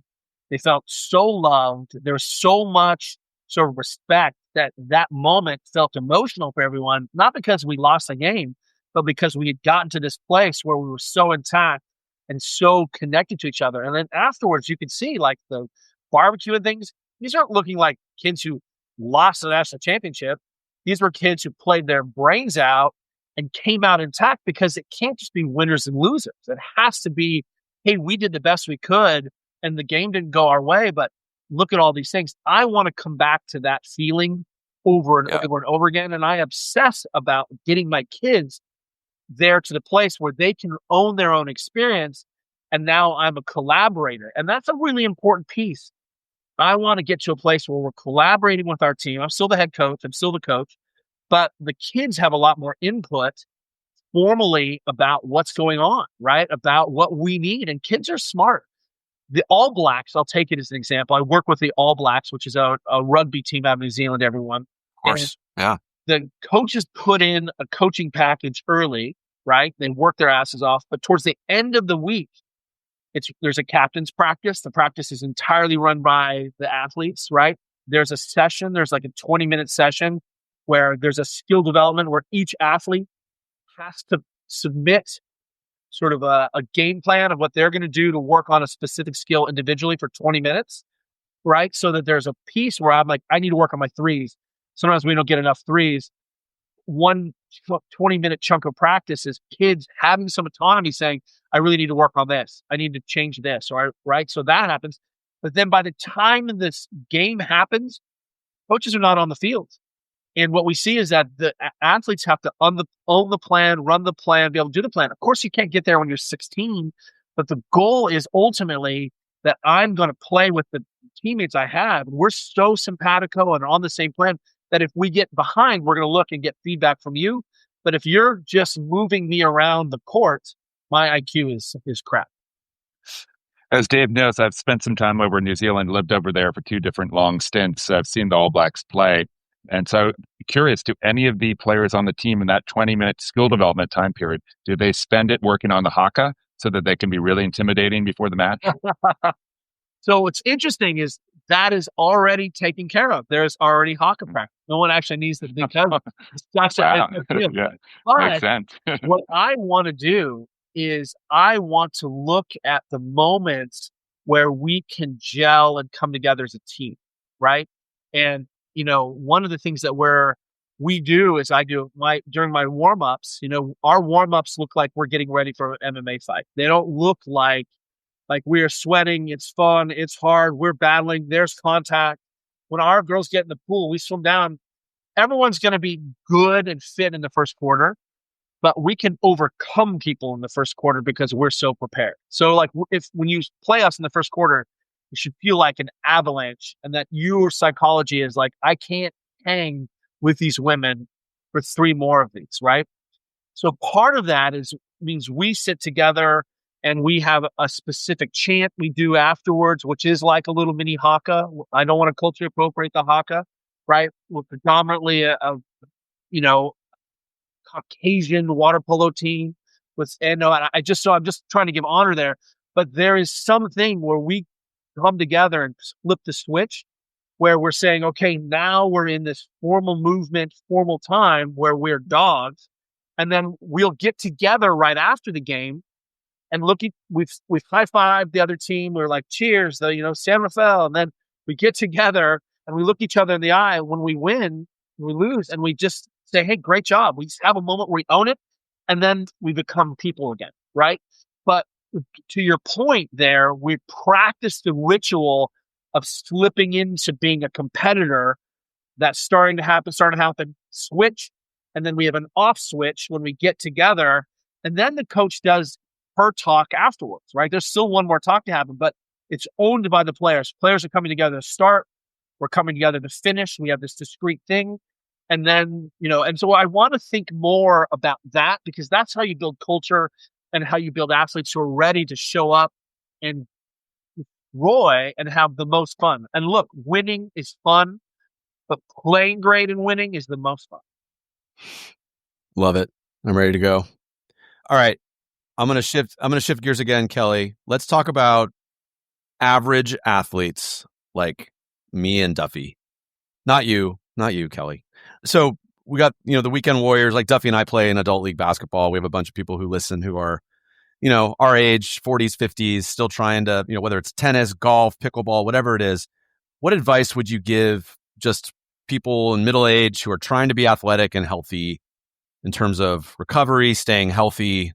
They felt so loved. There was so much sort of respect that moment felt emotional for everyone, not because we lost the game, but because we had gotten to this place where we were so intact and so connected to each other. And then afterwards, you could see like the barbecue and things. These aren't looking like kids who lost the national championship. These were kids who played their brains out and came out intact, because it can't just be winners and losers. It has to be, hey, we did the best we could and the game didn't go our way, but look at all these things. I want to come back to that feeling over and over and over again. And I obsess about getting my kids there to the place where they can own their own experience. And now I'm a collaborator. And that's a really important piece. I want to get to a place where we're collaborating with our team. I'm still the head coach. I'm still the coach. But the kids have a lot more input formally about what's going on, right? About what we need. And kids are smart. The All Blacks, I'll take it as an example. I work with the All Blacks, which is a rugby team out of New Zealand, everyone. Of course. Yeah. The coaches put in a coaching package early, right? They work their asses off. But towards the end of the week, there's a captain's practice. The practice is entirely run by the athletes, right? There's a session. There's like a 20-minute session where there's a skill development where each athlete has to submit sort of a game plan of what they're going to do to work on a specific skill individually for 20 minutes, right? So that there's a piece where I'm like, I need to work on my threes. Sometimes we don't get enough threes. One 20-minute chunk of practice is kids having some autonomy saying, I really need to work on this. I need to change this, right? So that happens. But then by the time this game happens, coaches are not on the field. And what we see is that the athletes have to own the plan, run the plan, be able to do the plan. Of course, you can't get there when you're 16, but the goal is ultimately that I'm going to play with the teammates I have. We're so simpatico and on the same plan that if we get behind, we're going to look and get feedback from you. But if you're just moving me around the court, my IQ is crap. As Dave knows, I've spent some time over in New Zealand, lived over there for 2 different long stints. I've seen the All Blacks play. And so curious, do any of the players on the team in that 20-minute skill development time period, do they spend it working on the haka so that they can be really intimidating before the match? So what's interesting is that is already taken care of. There's already haka practice. No one actually needs to think of it. Yeah, makes sense. What I want to do is I want to look at the moments where we can gel and come together as a team, right? And one of the things that we do is I do during my warm-ups, our warm-ups look like we're getting ready for an MMA fight. They don't look like we are sweating. It's fun. It's hard. We're battling. There's contact. When our girls get in the pool, we swim down. Everyone's going to be good and fit in the first quarter, but we can overcome people in the first quarter because we're so prepared. So when you play us in the first quarter, you should feel like an avalanche, and that your psychology is like, I can't hang with these women for 3 more of these, right? So part of that means we sit together and we have a specific chant we do afterwards, which is like a little mini haka. I don't want to culturally appropriate the haka, right? We're predominantly a Caucasian water polo team. I'm just trying to give honor there, but there is something where we come together and flip the switch where we're saying, okay, now we're in this formal movement, formal time where we're dogs. And then we'll get together right after the game and we've high-fived the other team. We're like, cheers, San Rafael. And then we get together and we look each other in the eye when we win, we lose, and we just say, hey, great job. We just have a moment where we own it, and then we become people again, right? But to your point there, we practice the ritual of slipping into being a competitor. That's starting to happen, switch. And then we have an off switch when we get together. And then the coach does her talk afterwards, right? There's still one more talk to happen, but it's owned by the players. Players are coming together to start. We're coming together to finish. We have this discrete thing. And then, and so I want to think more about that, because that's how you build culture and how you build athletes who are ready to show up and destroy and have the most fun. And look, winning is fun, but playing great and winning is the most fun. Love it. I'm ready to go. All right. I'm going to shift gears again, Kelly. Let's talk about average athletes like me and Duffy. Not you, Kelly. So we got, the weekend warriors. Like Duffy and I play in adult league basketball. We have a bunch of people who listen who are, our age, 40s, 50s, still trying to, whether it's tennis, golf, pickleball, whatever it is. What advice would you give just people in middle age who are trying to be athletic and healthy in terms of recovery, staying healthy?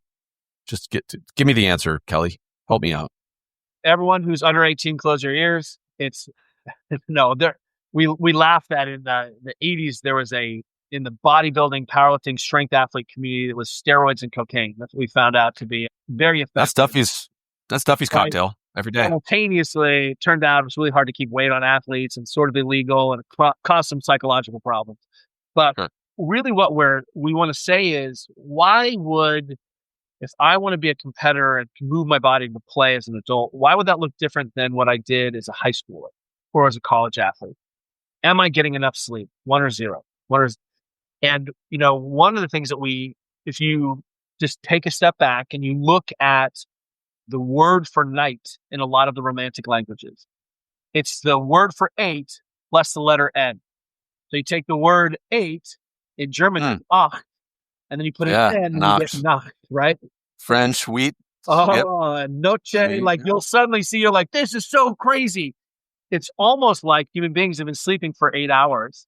Just give me the answer, Kelly. Help me out. Everyone who's under 18, close your ears. It's no, we laughed at in the 80s. There was in the bodybuilding, powerlifting, strength athlete community that was steroids and cocaine. That's what we found out to be very effective. That's Duffy's cocktail every day. Simultaneously, it turned out it was really hard to keep weight on athletes and sort of illegal and it caused some psychological problems. But really what we want to say is, if I want to be a competitor and move my body to play as an adult, why would that look different than what I did as a high schooler or as a college athlete? Am I getting enough sleep? 1 or 0? And, one of the things that if you just take a step back and you look at the word for night in a lot of the romantic languages, it's the word for 8 plus the letter N. So you take the word 8 in German, it's Acht, and then you put an N and you get Nacht, right? French, wheat. Noche. Like you'll suddenly see, you're like, this is so crazy. It's almost like human beings have been sleeping for 8 hours.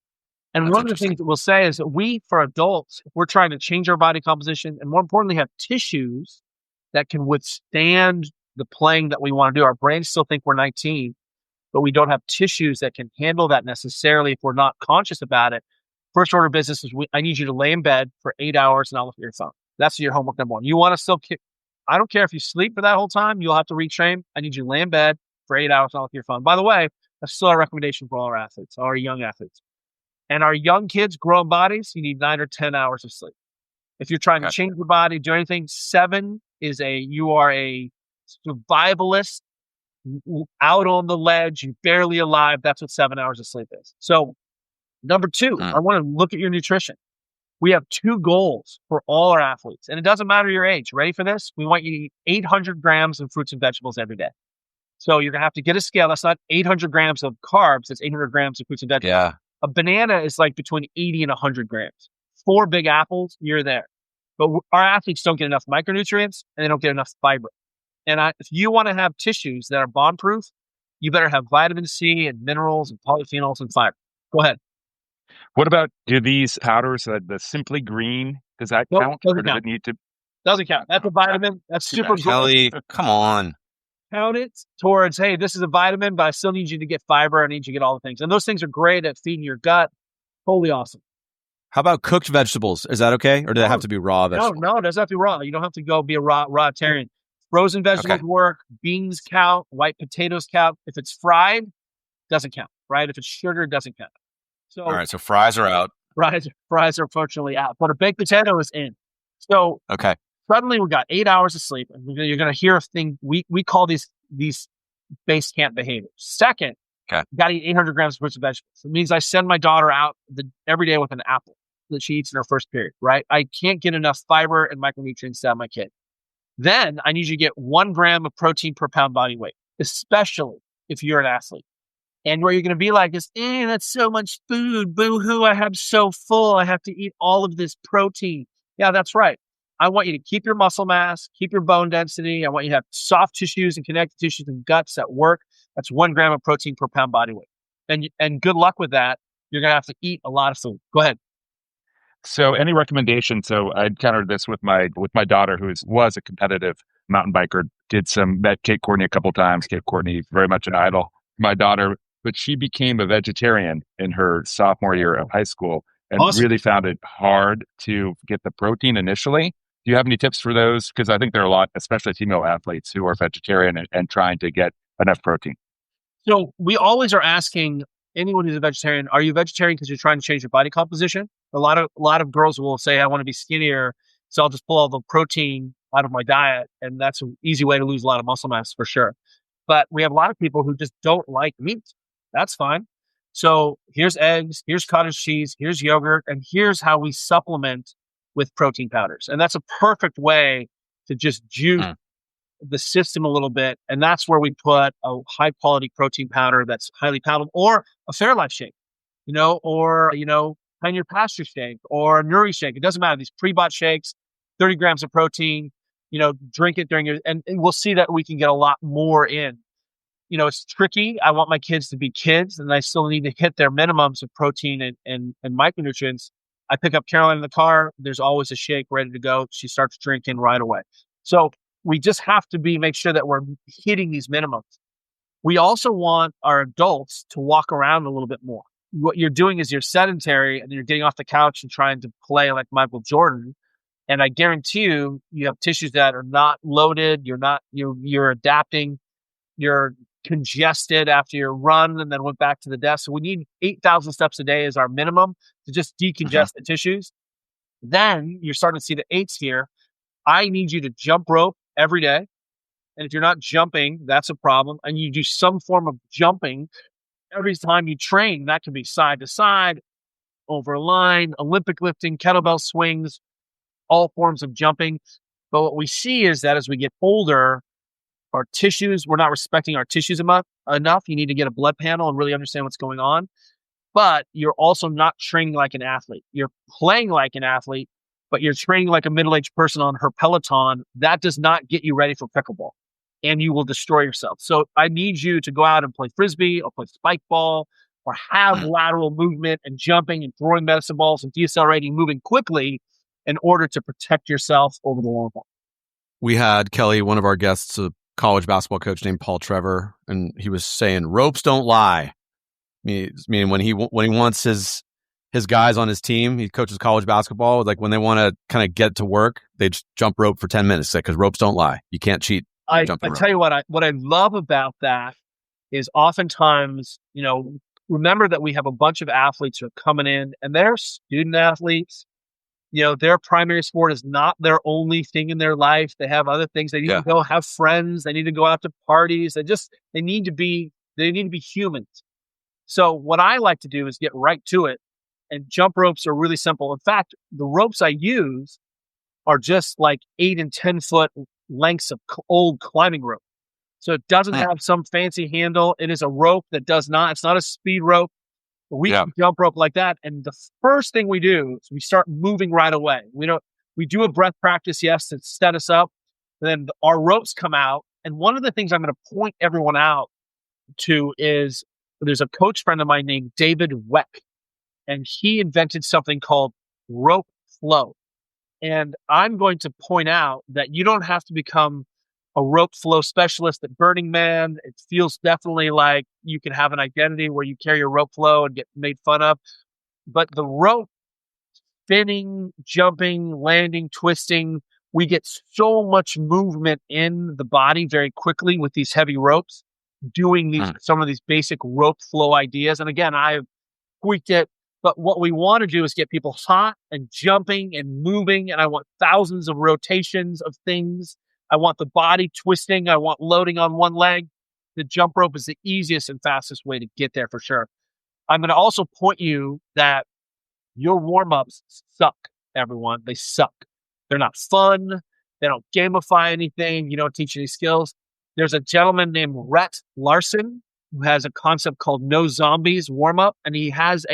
And one of the things that we'll say is that for adults, if we're trying to change our body composition and more importantly, have tissues that can withstand the playing that we want to do. Our brains still think we're 19, but we don't have tissues that can handle that necessarily if we're not conscious about it. First order of business is I need you to lay in bed for 8 hours and not look at your phone. That's your homework number 1. You want to still I don't care if you sleep for that whole time. You'll have to retrain. I need you to lay in bed for 8 hours and not look at your phone. By the way, that's still a recommendation for all our athletes, all our young athletes. And our young kids, growing bodies, you need 9 or 10 hours of sleep. If you're trying to change your body, do anything, 7 is you are a survivalist, out on the ledge, you're barely alive. That's what 7 hours of sleep is. So number 2, I want to look at your nutrition. We have 2 goals for all our athletes, and it doesn't matter your age. Ready for this? We want you to eat 800 grams of fruits and vegetables every day. So you're going to have to get a scale. That's not 800 grams of carbs. It's 800 grams of fruits and vegetables. Yeah. A banana is like between 80 and 100 grams. 4 big apples, you're there. But our athletes don't get enough micronutrients and they don't get enough fiber. And if you want to have tissues that are bond-proof, you better have vitamin C and minerals and polyphenols and fiber. Go ahead. What about, do these powders, the Simply Green, does that count? Or does it need to? Doesn't count. That's a vitamin. That's super good. Kelly, come on. Count it towards, hey, this is a vitamin, but I still need you to get fiber. I need you to get all the things. And those things are great at feeding your gut. Totally awesome. How about cooked vegetables? Is that okay? Or do they have to be raw vegetables? No, it doesn't have to be raw. You don't have to go be a raw-tarian. Frozen vegetables work. Beans count. White potatoes count. If it's fried, doesn't count, right? If it's sugar, doesn't count. So, all right, so fries are out. Fries are unfortunately out. But a baked potato is in. So suddenly we got 8 hours of sleep. And you're going to hear a thing. We call these base camp behaviors. Second, you got to eat 800 grams of fruits and vegetables. It means I send my daughter out every day with an apple that she eats in her first period, right? I can't get enough fiber and micronutrients to have my kid. Then I need you to get 1 gram of protein per pound body weight, especially if you're an athlete. And where you're going to be like is, that's so much food. Boo-hoo, I'm so full. I have to eat all of this protein. Yeah, that's right. I want you to keep your muscle mass, keep your bone density. I want you to have soft tissues and connective tissues and guts that work. That's 1 gram of protein per pound body weight. And good luck with that. You're going to have to eat a lot of food. Go ahead. So any recommendations? So I encountered this with my daughter, who was a competitive mountain biker, met Kate Courtney a couple of times. Kate Courtney, very much an idol. My daughter, but she became a vegetarian in her sophomore year of high school and really found it hard to get the protein initially. Do you have any tips for those? Because I think there are a lot, especially female athletes, who are vegetarian and trying to get enough protein. So we always are asking anyone who's a vegetarian, are you a vegetarian because you're trying to change your body composition? A lot of girls will say, I want to be skinnier, so I'll just pull all the protein out of my diet. And that's an easy way to lose a lot of muscle mass for sure. But we have a lot of people who just don't like meat. That's fine. So here's eggs, here's cottage cheese, here's yogurt, and here's how we supplement with protein powders. And that's a perfect way to just juice the system a little bit. And that's where we put a high quality protein powder that's highly palatable, or a Fairlife shake, or, Pioneer Pasture shake or a Nuri shake. It doesn't matter. These pre-bought shakes, 30 grams of protein, drink it during and we'll see that we can get a lot more in. It's tricky. I want my kids to be kids, and I still need to hit their minimums of protein and micronutrients. I pick up Caroline in the car. There's always a shake ready to go. She starts drinking right away. So we just have to make sure that we're hitting these minimums. We also want our adults to walk around a little bit more. What you're doing is you're sedentary and you're getting off the couch and trying to play like Michael Jordan. And I guarantee you have tissues that are not loaded. You're adapting. You're congested after your run and then went back to the desk. So we need 8,000 steps a day as our minimum to just decongest the tissues. Then you're starting to see the 8s here. I need you to jump rope every day. And if you're not jumping, that's a problem. And you do some form of jumping every time you train. That can be side to side, over a line, Olympic lifting, kettlebell swings, all forms of jumping. But what we see is that as we get older, our tissues, we're not respecting our tissues enough. You need to get a blood panel and really understand what's going on. But you're also not training like an athlete. You're playing like an athlete, but you're training like a middle-aged person on her Peloton. That does not get you ready for pickleball, and you will destroy yourself. So I need you to go out and play Frisbee or play spike ball or have lateral movement and jumping and throwing medicine balls and decelerating, moving quickly in order to protect yourself over the long haul. We had Kelly, one of our guests, a college basketball coach named Paul Trevor, and he was saying ropes don't lie. Meaning when he wants his guys on his team, he coaches college basketball. Like when they want to kind of get to work, they just jump rope for 10 minutes because ropes don't lie. You can't cheat. I tell you what I love about that is oftentimes, remember that we have a bunch of athletes who are coming in and they're student athletes. Their primary sport is not their only thing in their life. They have other things. They need to go have friends. They need to go out to parties. They need to be humans. So what I like to do is get right to it, and jump ropes are really simple. In fact, the ropes I use are just like 8 and 10 foot lengths of old climbing rope. So it doesn't have some fancy handle. It is a rope that it's not a speed rope. We can jump rope like that. And the first thing we do is we start moving right away. We do a breath practice, yes, to set us up. Then our ropes come out. And one of the things I'm going to point everyone out to is there's a coach friend of mine named David Weck, and he invented something called rope flow. And I'm going to point out that you don't have to become a rope flow specialist at Burning Man. It feels definitely like you can have an identity where you carry your rope flow and get made fun of. But the rope spinning, jumping, landing, twisting, we get so much movement in the body very quickly with these heavy ropes, doing some of these basic rope flow ideas. And again, I have tweaked it. But what we want to do is get people hot and jumping and moving. And I want thousands of rotations of things. I want the body twisting. I want loading on one leg. The jump rope is the easiest and fastest way to get there for sure. I'm going to also point you that your warm-ups suck, everyone. They suck. They're not fun. They don't gamify anything. You don't teach any skills. There's a gentleman named Rhett Larson who has a concept called No Zombies warm-up. And he has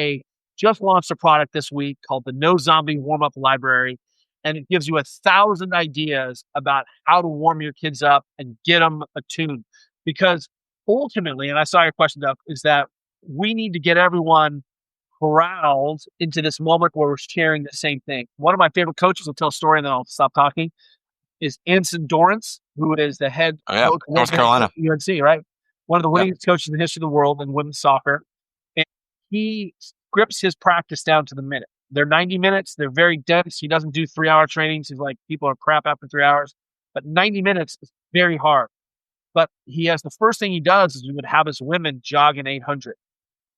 just launched a product this week called the No Zombie Warm-Up Library. And it gives you 1,000 ideas about how to warm your kids up and get them attuned. Because ultimately, and I saw your question, Duff, is that we need to get everyone corralled into this moment where we're sharing the same thing. One of my favorite coaches, will tell a story and then I'll stop talking, is Anson Dorrance, who is the head coach of North Carolina. UNC, right? One of the winningest coaches in the history of the world in women's soccer. And he scripts his practice down to the minute. They're 90 minutes. They're very dense. He doesn't do 3-hour trainings. He's like, people are crap after 3 hours. But 90 minutes is very hard. But he has the first thing he does is he would have his women jog an 800.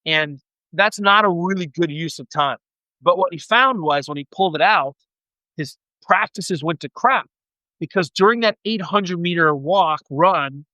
And that's not a really good use of time. But what he found was when he pulled it out, his practices went to crap. Because during that 800-meter run,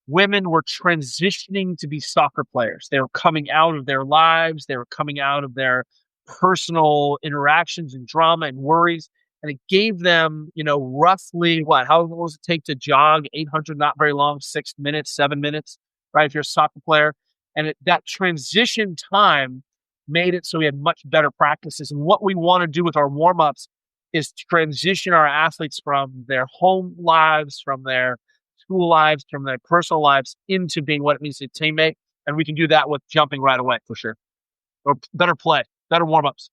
women were transitioning to be soccer players. They were coming out of their lives. They were coming out of their personal interactions and drama and worries. and it gave them, roughly how long does it take to jog 800, not very long, 6 minutes, 7 minutes, right? If you're a soccer player. And that transition time made it so we had much better practices. And what we want to do with our warm-ups is transition our athletes from their home lives, from their school lives, from their personal lives into being what it means to be a teammate. And we can do that with jumping right away, for sure. Or better play, better warm-ups.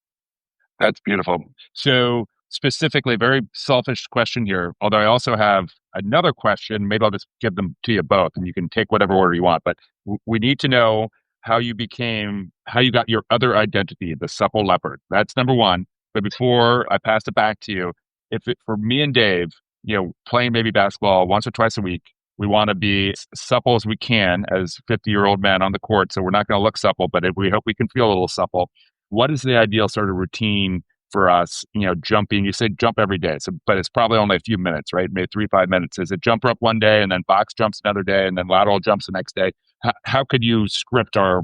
That's beautiful. So specifically, very selfish question here, although I also have another question. Maybe I'll just give them to you both and you can take whatever order you want. But we need to know how you got your other identity, the Supple Leopard. That's number one. But before I pass it back to you, for me and Dave, playing maybe basketball once or twice a week, we want to be as supple as we can as 50-year-old men on the court. So we're not going to look supple, but we hope we can feel a little supple. What is the ideal sort of routine for us? Jumping, you said jump every day, but it's probably only a few minutes, right? Maybe 3-5 minutes. Is it jump rope one day and then box jumps another day and then lateral jumps the next day? How could you script our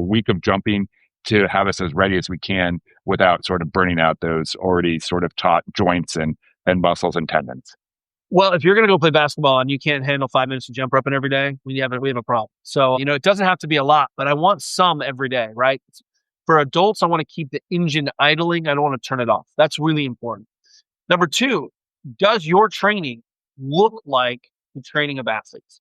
week of jumping to have us as ready as we can without sort of burning out those already sort of taut joints and muscles and tendons? Well, if you're going to go play basketball and you can't handle 5 minutes of jump roping every day, we have a problem. So, it doesn't have to be a lot, but I want some every day, right? For adults, I want to keep the engine idling. I don't want to turn it off. That's really important. Number two, does your training look like the training of athletes?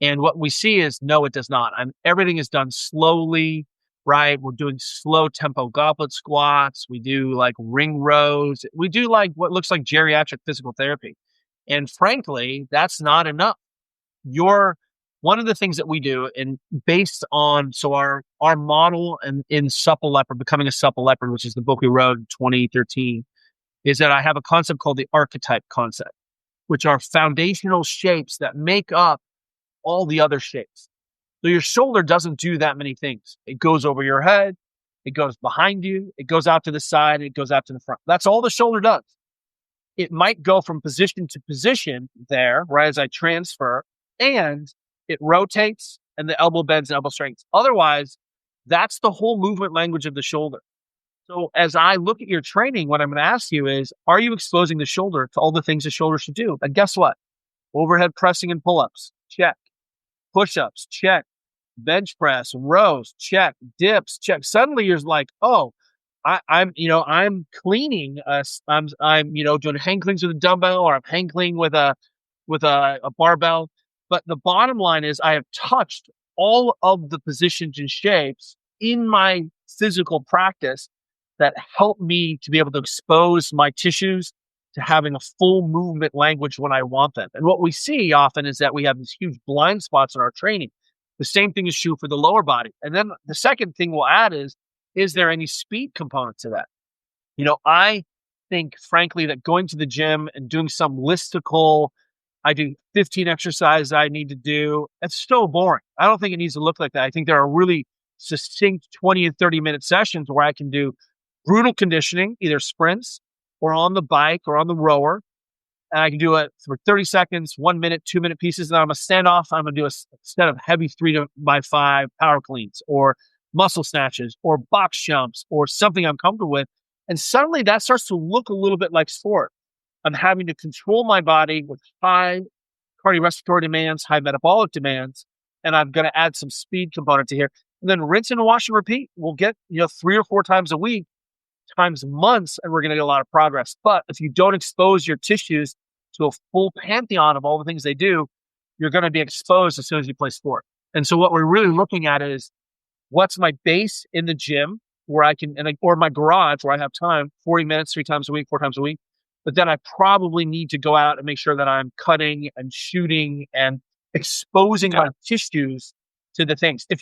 And what we see is, no, it does not. Everything is done slowly, right? We're doing slow tempo goblet squats. We do like ring rows. We do like what looks like geriatric physical therapy. And frankly, that's not enough. One of the things that we do, and based on, our model and in Supple Leopard, Becoming a Supple Leopard, which is the book we wrote in 2013, is that I have a concept called the archetype concept, which are foundational shapes that make up all the other shapes. So your shoulder doesn't do that many things. It goes over your head, it goes behind you, it goes out to the side, it goes out to the front. That's all the shoulder does. It might go from position to position there, right, as I transfer, and it rotates and the elbow bends and elbow straightens. Otherwise, that's the whole movement language of the shoulder. So as I look at your training, what I'm going to ask you is, are you exposing the shoulder to all the things the shoulder should do? And guess what? Overhead pressing and pull-ups, check. Push-ups, check. Bench press, rows, check. Dips, check. Suddenly you're like, oh, I'm cleaning. I'm doing hang cleans with a dumbbell, or I'm hang cleaning with a barbell. But the bottom line is, I have touched all of the positions and shapes in my physical practice that help me to be able to expose my tissues to having a full movement language when I want them. And what we see often is that we have these huge blind spots in our training. The same thing is true for the lower body. And then the second thing we'll add is there any speed component to that? I think, frankly, that going to the gym and doing some listicle, I do 15 exercises I need to do, it's so boring. I don't think it needs to look like that. I think there are really succinct 20 and 30-minute sessions where I can do brutal conditioning, either sprints or on the bike or on the rower. And I can do it for 30 seconds, 1 minute, 2 minute pieces. And I'm going to stand off. I'm going to do a set of heavy 3x5 power cleans or muscle snatches or box jumps or something I'm comfortable with. And suddenly that starts to look a little bit like sport. I'm having to control my body with high cardiorespiratory demands, high metabolic demands, and I'm going to add some speed component to here. And then rinse and wash and repeat. We'll get 3 or 4 times a week, times months, and we're going to get a lot of progress. But if you don't expose your tissues to a full pantheon of all the things they do, you're going to be exposed as soon as you play sport. And so what we're really looking at is, what's my base in the gym where I can, or my garage where I have time, 40 minutes, 3 times a week, 4 times a week. But then I probably need to go out and make sure that I'm cutting and shooting and exposing my tissues to the things. Let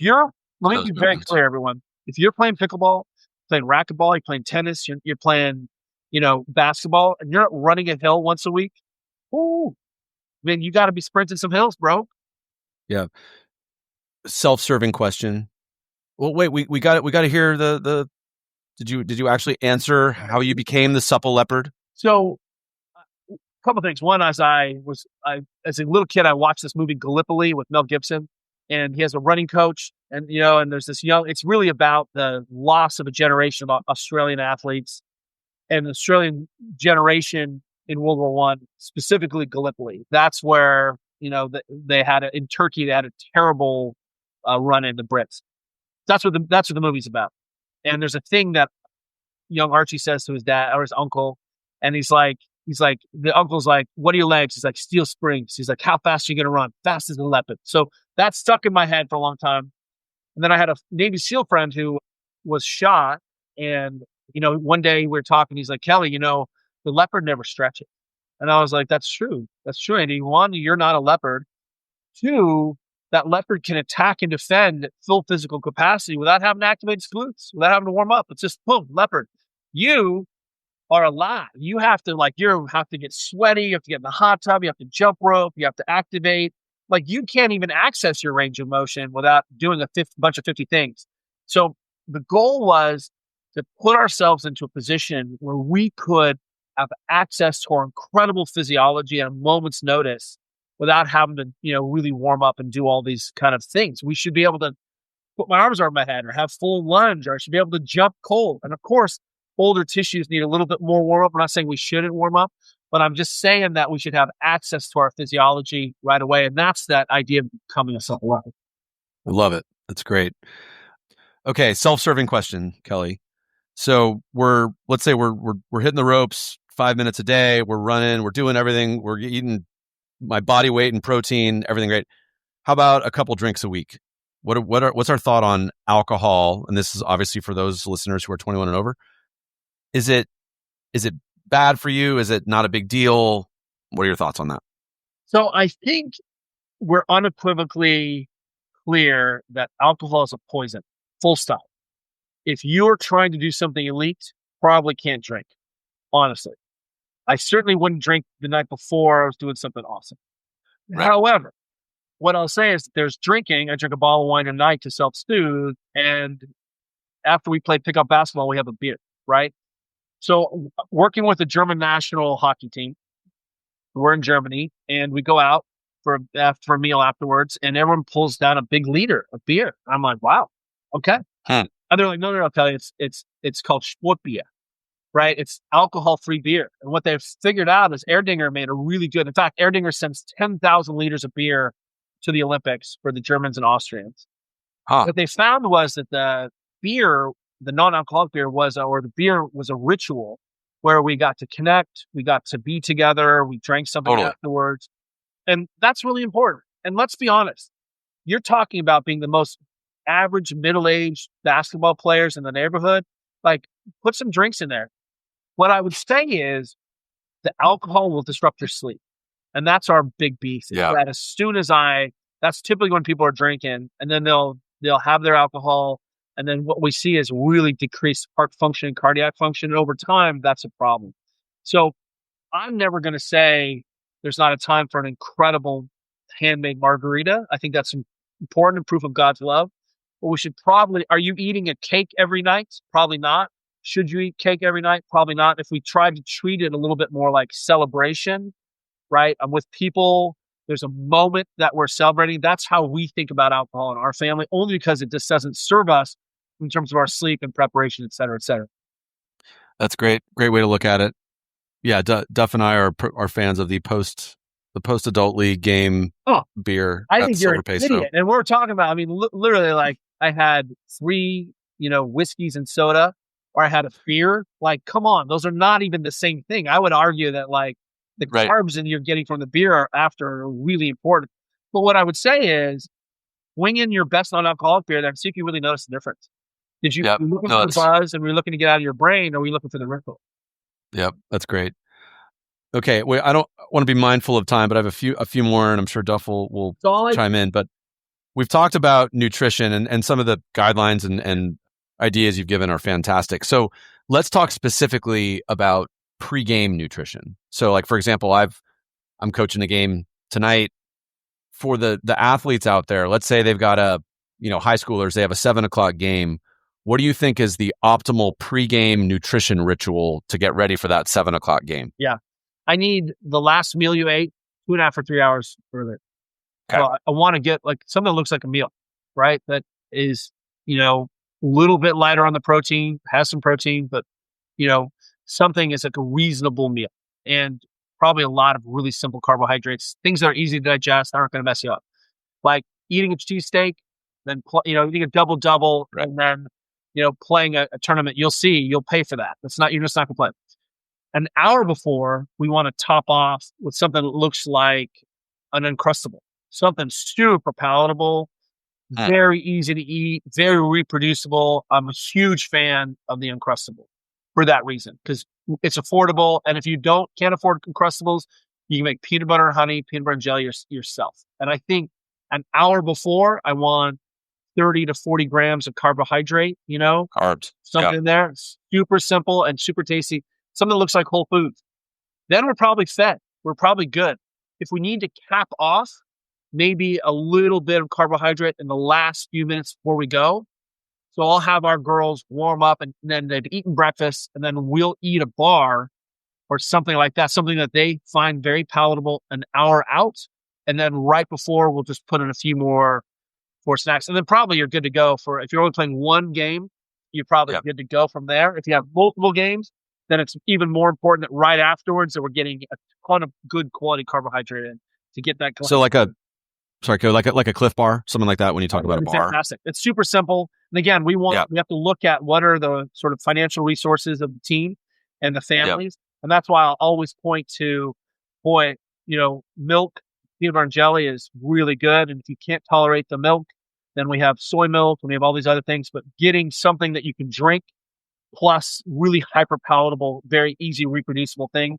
me be very clear, everyone. If you're playing pickleball, playing racquetball, you're playing tennis, you're playing, basketball, and you're not running a hill once a week, you got to be sprinting some hills, bro. Yeah. Self-serving question. Well, wait, we got to hear the. Did you actually answer how you became the Supple Leopard? So, a couple of things. One, as a little kid, I watched this movie Gallipoli with Mel Gibson, and he has a running coach, and and there's this it's really about the loss of a generation of Australian athletes. an Australian generation in World War One, specifically Gallipoli. That's where, they had in Turkey, they had a terrible run in the Brits. That's what the movie's about. And there's a thing that young Archie says to his dad or his uncle, and he's like, the uncle's like, "What are your legs?" He's like, "Steel springs." He's like, "How fast are you going to run?" "Fast as a leopard." So that stuck in my head for a long time. And then I had a Navy SEAL friend who was shot, and one day we were talking. He's like, "Kelly, the leopard never stretches." And I was like, "That's true. That's true, Andy. One, you're not a leopard. Two, that leopard can attack and defend at full physical capacity without having to activate its glutes, without having to warm up. It's just boom, leopard. You are alive. You have to get sweaty. You have to get in the hot tub. You have to jump rope. You have to activate. Like, you can't even access your range of motion without doing a bunch of 50 things." So the goal was to put ourselves into a position where we could have access to our incredible physiology at a moment's notice without having to, really warm up and do all these kind of things. We should be able to put my arms over my head or have full lunge, or I should be able to jump cold. And of course, older tissues need a little bit more warm up. I'm not saying we shouldn't warm up, but I'm just saying that we should have access to our physiology right away. And that's that idea of becoming a Supple Leopard. I love it. That's great. Okay. Self-serving question, Kelly. So let's say we're hitting the ropes 5 minutes a day. We're running, we're doing everything. We're eating my body weight and protein, everything great. How about a couple drinks a week? What's our thought on alcohol? And this is obviously for those listeners who are 21 and over. Is it bad for you? Is it not a big deal? What are your thoughts on that? So I think we're unequivocally clear that alcohol is a poison. Full stop. If you're trying to do something elite, probably can't drink. Honestly, I certainly wouldn't drink the night before I was doing something awesome. Right. However, what I'll say is there's drinking. I drink a bottle of wine a night to self-soothe. And after we play pickup basketball, we have a beer, right? So working with the German national hockey team, we're in Germany, and we go out for a meal afterwards, and everyone pulls down a big liter of beer. I'm like, wow, okay. And they're like, no, I'll tell you, it's called Sportbier, right? It's alcohol-free beer. And what they've figured out is Erdinger made a really good. In fact, Erdinger sends 10,000 liters of beer to the Olympics for the Germans and Austrians. What they found was that the beer, the non-alcoholic beer the beer was a ritual where we got to connect, we got to be together, we drank something afterwards. And that's really important. And let's be honest, you're talking about being the most average middle-aged basketball players in the neighborhood. Like, put some drinks in there. What I would say is the alcohol will disrupt your sleep. And that's our big beef. Yeah. That as soon as that's typically when people are drinking, and then they'll have their alcohol. And then what we see is really decreased heart function and cardiac function. And over time, that's a problem. So I'm never going to say there's not a time for an incredible handmade margarita. I think that's important and proof of God's love. But we should are you eating a cake every night? Probably not. Should you eat cake every night? Probably not. If we tried to treat it a little bit more like celebration, right? I'm with people. There's a moment that we're celebrating. That's how we think about alcohol in our family, only because it just doesn't serve us in terms of our sleep and preparation, et cetera, et cetera. That's great. Great way to look at it. Yeah. Duff and I are fans of the post-adult league game beer. I think you're an idiot. And we're talking about, literally, like, I had 3, whiskeys and soda, or I had a beer. Like, come on, those are not even the same thing. I would argue that, like, the carbs that you're getting from the beer are really important. But what I would say is, wing in your best non-alcoholic beer and see if you really notice the difference. Did you looking for the buzz, and were you looking to get out of your brain, or were you looking for the wrinkle? Yep, that's great. Okay, wait, I don't want to be mindful of time, but I have a few more, and I'm sure Duff will chime in. But we've talked about nutrition, and some of the guidelines and ideas you've given are fantastic. So let's talk specifically about pre-game nutrition. So, like, for example, I'm coaching a game tonight. For the athletes out there, let's say they've got high schoolers, they have a 7:00 game. What do you think is the optimal pre-game nutrition ritual to get ready for that 7:00 game? Yeah. I need the last meal you ate 2.5 or 3 hours earlier. Okay. So I want to get like something that looks like a meal, right? That is, a little bit lighter on the protein, has some protein, but, something is like a reasonable meal, and probably a lot of really simple carbohydrates, things that are easy to digest, aren't going to mess you up. Like eating a cheesesteak, then eating a double, Right. and then playing a tournament. You'll pay for that. You're just not going to play. An hour before, we want to top off with something that looks like an Uncrustable, something super palatable, very easy to eat, very reproducible. I'm a huge fan of the Uncrustable for that reason, because it's affordable. And if you can't afford Uncrustables, you can make peanut butter and honey, peanut butter and jelly yourself. And I think an hour before, I want 30 to 40 grams of carbohydrate, Carbs. something in there. Super simple and super tasty. Something that looks like whole foods. Then we're probably fed. We're probably good. If we need to cap off, maybe a little bit of carbohydrate in the last few minutes before we go. So I'll have our girls warm up, and then they've eaten breakfast, and then we'll eat a bar or something like that, something that they find very palatable an hour out. And then right before, we'll just put in a few more for snacks. And then probably you're good to go if you're only playing one game, you're probably good to go from there. If you have multiple games, then it's even more important that right afterwards that we're getting a ton of good quality carbohydrate in to get that. So like a Cliff Bar, something like that when you talk about a bar. Fantastic. It's super simple. And again, we have to look at what are the sort of financial resources of the team and the families. And that's why I'll always point to, milk, peanut butter and jelly is really good. And if you can't tolerate the milk, then we have soy milk and we have all these other things. But getting something that you can drink plus really hyper palatable, very easy reproducible thing.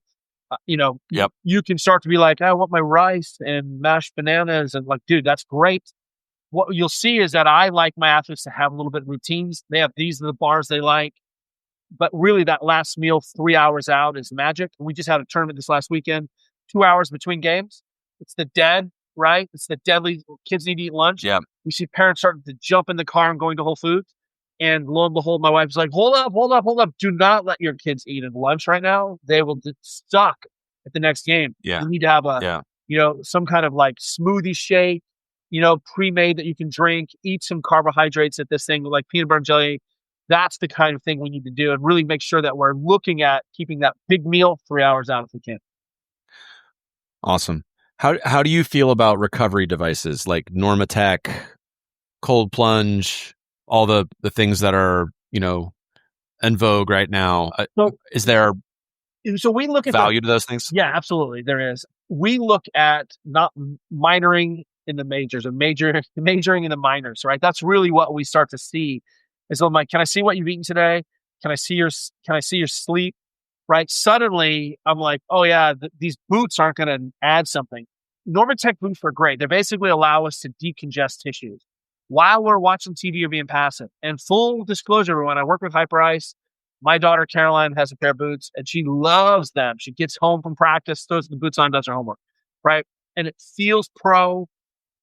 You can start to be like, I want my rice and mashed bananas, and like, dude, that's great. What you'll see is that I like my athletes to have a little bit of routines. These are the bars they like, but really that last meal 3 hours out is magic. We just had a tournament this last weekend, 2 hours between games. It's the dead, right? It's the deadly. Kids need to eat lunch. Yeah. We see parents starting to jump in the car and going to Whole Foods. And lo and behold, my wife's like, hold up. Do not let your kids eat at lunch right now. They will get stuck at the next game. Yeah. You need to have some kind of like smoothie shake, pre-made that you can drink, eat some carbohydrates at this thing, like peanut butter and jelly. That's the kind of thing we need to do, and really make sure that we're looking at keeping that big meal 3 hours out if we can. Awesome. How do you feel about recovery devices like Normatec, Cold Plunge, all the things that are, in vogue right now? Is there we look at value to those things? Yeah, absolutely. There is. We look at not minoring in the majors or majoring in the minors, right? That's really what we start to see. Is I'm like, can I see what you've eaten today? Can I see your sleep? Right? Suddenly, I'm like, oh yeah, these boots aren't going to add something. Normatec boots are great. They basically allow us to decongest tissues while we're watching TV or being passive. And full disclosure, everyone, I work with Hyperice. My daughter, Caroline, has a pair of boots and she loves them. She gets home from practice, throws the boots on, does her homework, right? And it feels pro.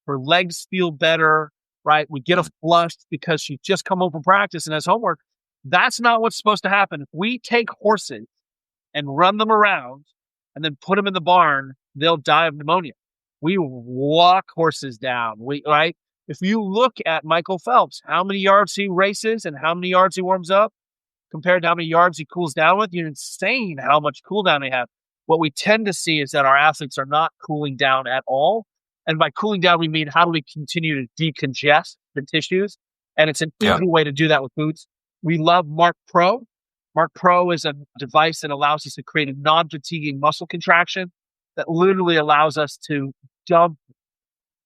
Her legs feel better, right? We get a flush because she just come home from practice and has homework. That's not what's supposed to happen. If we take horses and run them around and then put them in the barn, they'll die of pneumonia. We walk horses down, right? If you look at Michael Phelps, how many yards he races and how many yards he warms up compared to how many yards he cools down with, you're insane how much cool down they have. What we tend to see is that our athletes are not cooling down at all. And by cooling down, we mean how do we continue to decongest the tissues? And it's an easy way to do that with boots. We love Mark Pro. Mark Pro is a device that allows us to create a non-fatiguing muscle contraction that literally allows us to dump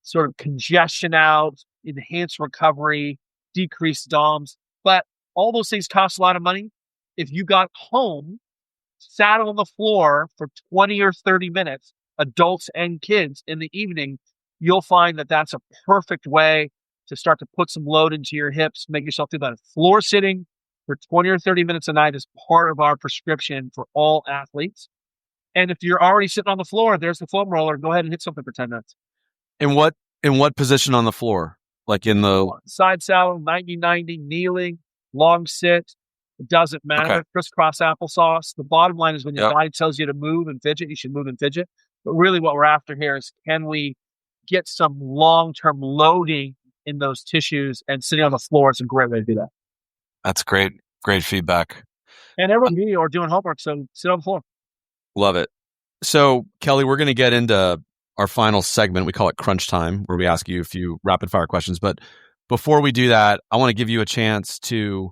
sort of congestion out, enhance recovery, decrease DOMs. But all those things cost a lot of money. If you got home, sat on the floor for 20 or 30 minutes, adults and kids in the evening, you'll find that that's a perfect way to start to put some load into your hips, make yourself feel better. Floor sitting for 20 or 30 minutes a night is part of our prescription for all athletes. And if you're already sitting on the floor, there's the foam roller. Go ahead and hit something for 10 minutes. In what position on the floor? Like in the side saddle, 90-90, kneeling, long sit. It doesn't matter. Okay. Crisscross applesauce. The bottom line is when your body tells you to move and fidget, you should move and fidget. But really what we're after here is, can we get some long-term loading in those tissues? And sitting on the floor is a great way to do that. That's great. Great feedback. And everyone be or doing homework, so sit on the floor. Love it. So, Kelly, we're going to get into our final segment. We call it Crunch Time, where we ask you a few rapid fire questions. But before we do that, I want to give you a chance to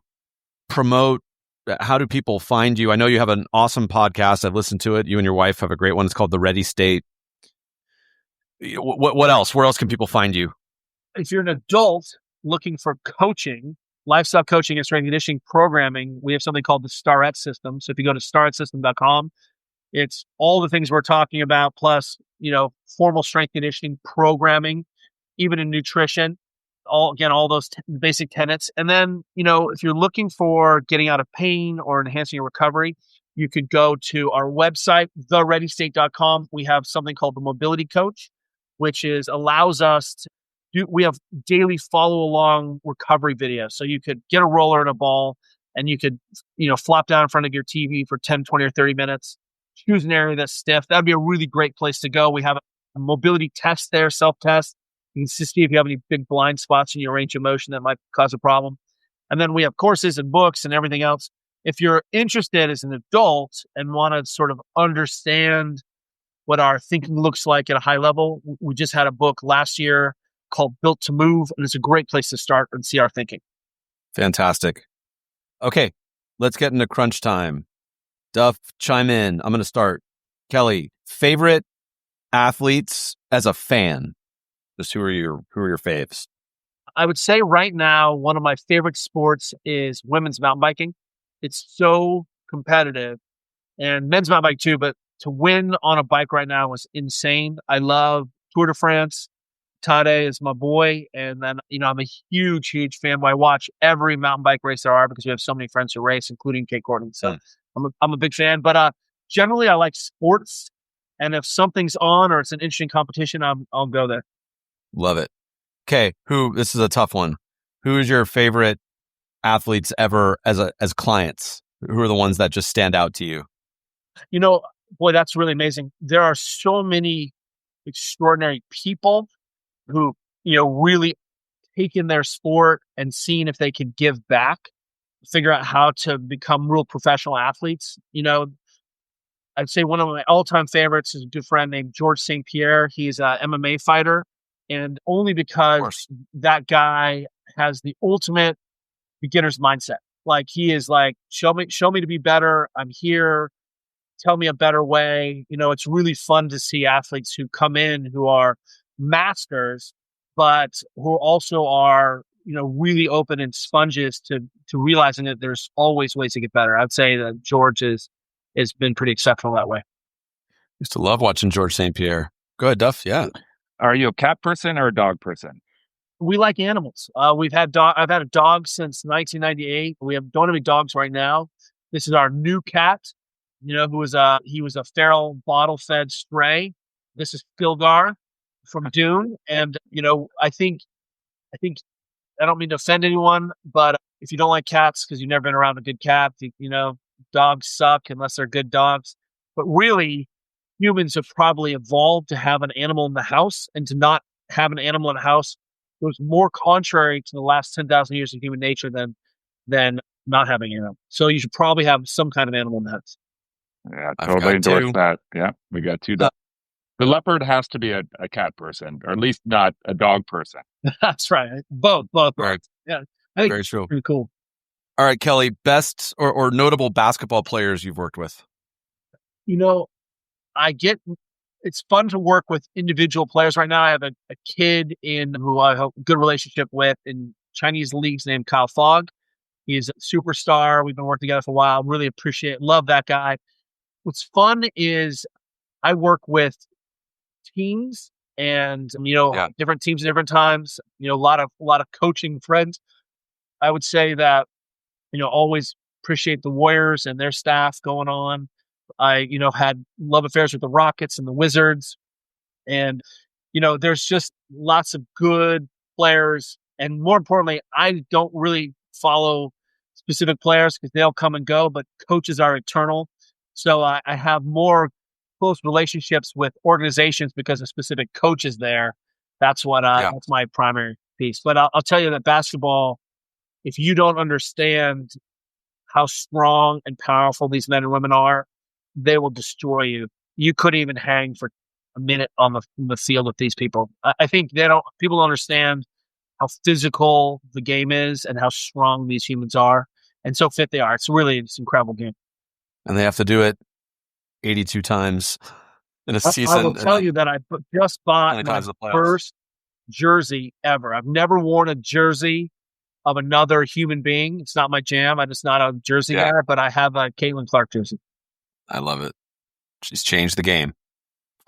promote. How do people find you? I know you have an awesome podcast. I've listened to it. You and your wife have a great one. It's called The Ready State. What else? Where else can people find you? If you're an adult looking for coaching, lifestyle coaching and strength conditioning programming, we have something called the Starrett system. So if you go to starrettsystem.com, it's all the things we're talking about, plus, formal strength conditioning programming, even in nutrition, all those basic tenets. And then, if you're looking for getting out of pain or enhancing your recovery, you could go to our website, thereadystate.com. We have something called the Mobility Coach, which allows us to we have daily follow along recovery videos. So you could get a roller and a ball and you could, flop down in front of your TV for 10, 20, or 30 minutes. Choose an area that's stiff. That'd be a really great place to go. We have a mobility test there, self-test. You can see if you have any big blind spots in your range of motion that might cause a problem. And then we have courses and books and everything else. If you're interested as an adult and want to sort of understand what our thinking looks like at a high level, we just had a book last year called Built to Move, and it's a great place to start and see our thinking. Fantastic. Okay, let's get into crunch time. Duff, chime in. I'm going to start. Kelly, favorite athletes as a fan? Just who are your faves? I would say right now, one of my favorite sports is women's mountain biking. It's so competitive, and men's mountain bike too, but to win on a bike right now is insane. I love Tour de France. Tade is my boy. And then, I'm a huge, huge fan. I watch every mountain bike race there are because we have so many friends who race, including Kate Courtney. So I'm a big fan. But generally, I like sports. And if something's on or it's an interesting competition, I'll go there. Love it. Okay, this is a tough one. Who is your favorite athletes ever as clients? Who are the ones that just stand out to you? Boy, that's really amazing. There are so many extraordinary people who, really taken their sport and seen if they can give back, figure out how to become real professional athletes. I'd say one of my all-time favorites is a good friend named George St. Pierre. He's a MMA fighter, and only because that guy has the ultimate beginner's mindset. Like, he is like, show me to be better. I'm here. Tell me a better way. It's really fun to see athletes who come in who are masters, but who also are, really open and sponges to realizing that there's always ways to get better. I'd say that George has been pretty exceptional that way. Used to love watching George St. Pierre. Go ahead, Duff. Yeah. Are you a cat person or a dog person? We like animals. I've had a dog since 1998. We don't have any dogs right now. This is our new cat. He was a feral bottle-fed stray. This is Philgar from Dune. And, I think I don't mean to offend anyone, but if you don't like cats because you've never been around a good cat, dogs suck unless they're good dogs. But really, humans have probably evolved to have an animal in the house, and to not have an animal in the house was more contrary to the last 10,000 years of human nature than not having an animal. So you should probably have some kind of animal in the house. Yeah, totally endorse that. Yeah, we got two dogs. The leopard has to be a cat person, or at least not a dog person. That's right. Both. Right. Yeah, I think very true. Pretty cool. All right, Kelly, best or notable basketball players you've worked with? It's fun to work with individual players. Right now, I have a kid who I have a good relationship with in Chinese leagues named Kyle Fogg. He's a superstar. We've been working together for a while. Really love that guy. What's fun is I work with teams and, different teams at different times, a lot of coaching friends. I would say that, always appreciate the Warriors and their staff going on. I, had love affairs with the Rockets and the Wizards. And, there's just lots of good players. And more importantly, I don't really follow specific players because they'll come and go, but coaches are eternal. So I have more close relationships with organizations because of specific coaches there. That's that's my primary piece. But I'll tell you that basketball, if you don't understand how strong and powerful these men and women are, they will destroy you. You couldn't even hang for a minute on the field with these people. I think people don't understand how physical the game is and how strong these humans are and so fit they are. It's an incredible game. And they have to do it 82 times in a season. I will tell you that I just bought my first jersey ever. I've never worn a jersey of another human being. It's not my jam. I'm just not a jersey guy, but I have a Caitlin Clark jersey. I love it. She's changed the game.